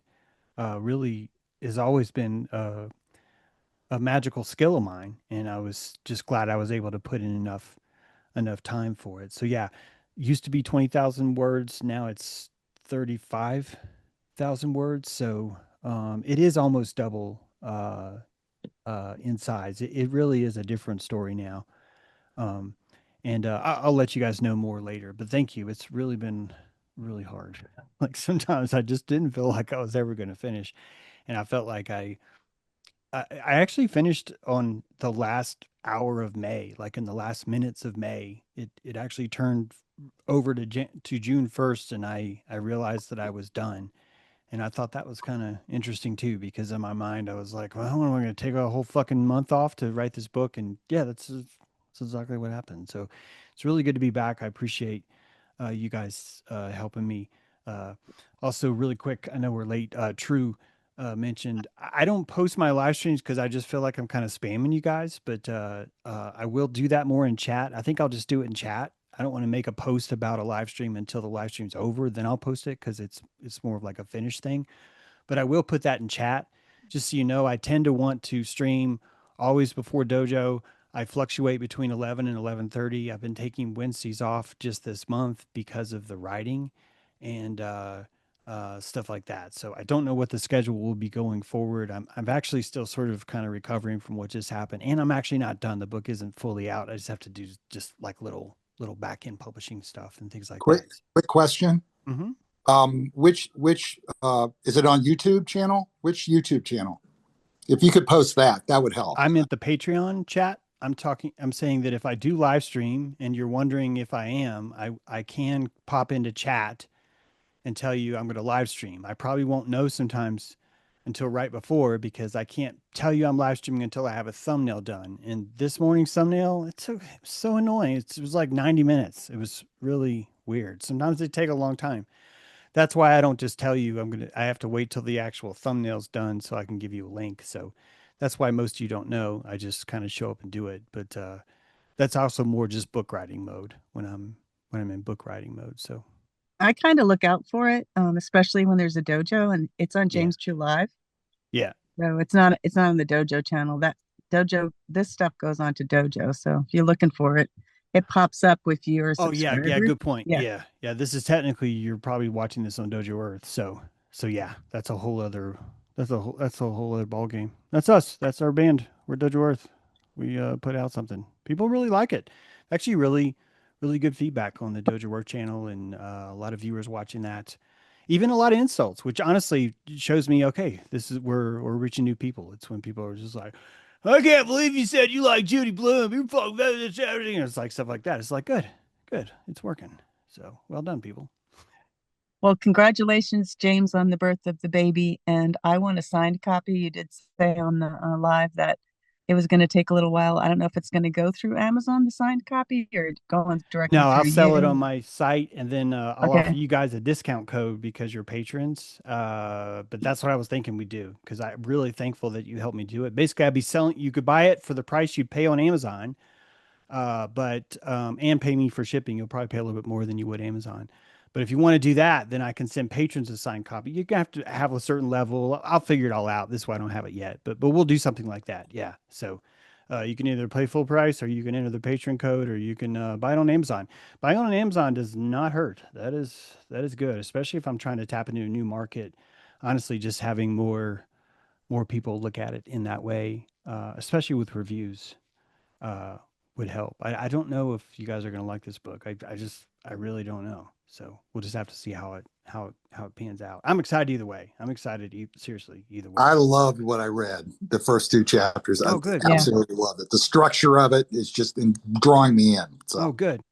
really has always been a magical skill of mine. And I was just glad I was able to put in enough time for it. So yeah, used to be 20,000 words. Now it's 35,000 words. So it is almost double in size. It really is a different story now. And I'll let you guys know more later, but thank you. It's really been really hard. Like sometimes I just didn't feel like I was ever going to finish. And I felt like I actually finished on the last hour of May, like in the last minutes of May. It actually turned over to June 1st, and I realized that I was done. And I thought that was kind of interesting too, because in my mind I was like, well, am I going to take a whole fucking month off to write this book? And yeah, that's exactly what happened. So it's really good to be back. I appreciate you guys helping me. Uh, Also, really quick, I know we're late. True mentioned I don't post my live streams because I just feel like I'm kind of spamming you guys, but I will do that more in chat. I think I'll just do it in chat. I don't want to make a post about a live stream until the live stream's over. Then I'll post it because it's more of like a finished thing. But I will put that in chat just so you know. I tend to want to stream always before dojo. I fluctuate between 11 and 11:30. I've been taking Wednesdays off just this month because of the writing and stuff like that. So I don't know what the schedule will be going forward. I'm actually still sort of kind of recovering from what just happened, and I'm actually not done. The book isn't fully out. I just have to do just like little back end publishing stuff and things like Quick question. Mm-hmm. Which is it on YouTube channel? Which YouTube channel? If you could post that would help. I'm at the Patreon chat. I'm saying that if I do live stream and you're wondering if I am, I can pop into chat and tell you I'm going to live stream. I probably won't know sometimes until right before, because I can't tell you I'm live streaming until I have a thumbnail done. And this morning's thumbnail, it was so annoying. It was like 90 minutes. It was really weird. Sometimes they take a long time. That's why I don't just tell you I have to wait till the actual thumbnail's done so I can give you a link. So that's why most of you don't know. I just kind of show up and do it. But that's also more just book writing mode when I'm in book writing mode. So I kind of look out for it, especially when there's a dojo and it's on James True Live. Yeah. So it's not on the Dojo channel. That Dojo, this stuff goes on to Dojo. So if you're looking for it, it pops up with your subscribers. Yeah, good point. Yeah. This is technically, you're probably watching this on Dojo Earth. So yeah, that's a whole other ball game. That's us. That's our band. We're Dojo Earth. We put out something. People really like it. Actually, really, really good feedback on the Dojo Earth channel, and a lot of viewers watching that. Even a lot of insults, which honestly shows me, okay, we're reaching new people. It's when people are just like, I can't believe you said you like Judy Blume. You're fucking better than everything. It's like stuff like that. It's like, good. It's working. So well done, people. Well, congratulations, James, on the birth of the baby. And I want a signed copy. You did say on the live that it was going to take a little while. I don't know if it's going to go through Amazon, the signed copy, or going directly No, I'll through sell you. it on my site, and then I'll offer you guys a discount code because you're patrons. But that's what I was thinking we do, because I'm really thankful that you helped me do it. Basically, I'd be selling, you could buy it for the price you'd pay on Amazon, but and pay me for shipping. You'll probably pay a little bit more than you would Amazon. But if you want to do that, then I can send patrons a signed copy. You're gonna have to have a certain level. I'll figure it all out. This is why I don't have it yet, but we'll do something like that. Yeah. So you can either pay full price, or you can enter the patron code, or you can buy it on Amazon. Buying on Amazon does not hurt. That is good, especially if I'm trying to tap into a new market. Honestly, just having more people look at it in that way, especially with reviews, would help. I don't know if you guys are going to like this book. I really don't know. So we'll just have to see how it pans out. I'm excited either way. Seriously, either way. I loved what I read, the first two chapters. Oh, good. I absolutely loved it. The structure of it is just drawing me in. So. Oh, good.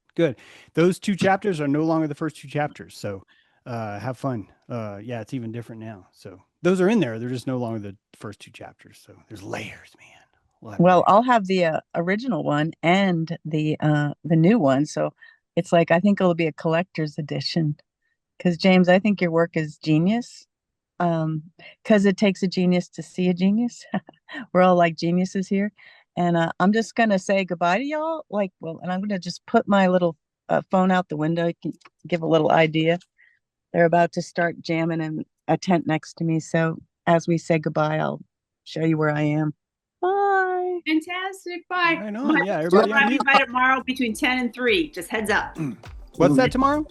Those two chapters are no longer the first two chapters. So have fun. Yeah, it's even different now. So those are in there. They're just no longer the first two chapters. So there's layers, man. Well, I'll have the original one and the new one. So it's like, I think it'll be a collector's edition. Because James, I think your work is genius. Because it takes a genius to see a genius. We're all like geniuses here. And I'm just going to say goodbye to y'all. And I'm going to just put my little phone out the window. You can give a little idea. They're about to start jamming in a tent next to me. So as we say goodbye, I'll show you where I am. Bye. Fantastic. Bye. I know. Yeah, everybody on mute. By tomorrow between 10 and 3. Just heads up. What's that tomorrow?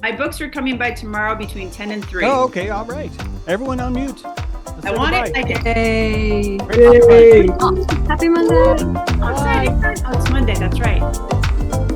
My books are coming by tomorrow between 10 and 3. Oh, okay. All right. Everyone on mute. I want it. Hey. Hey. Happy Monday. Oh, it's Monday. That's right.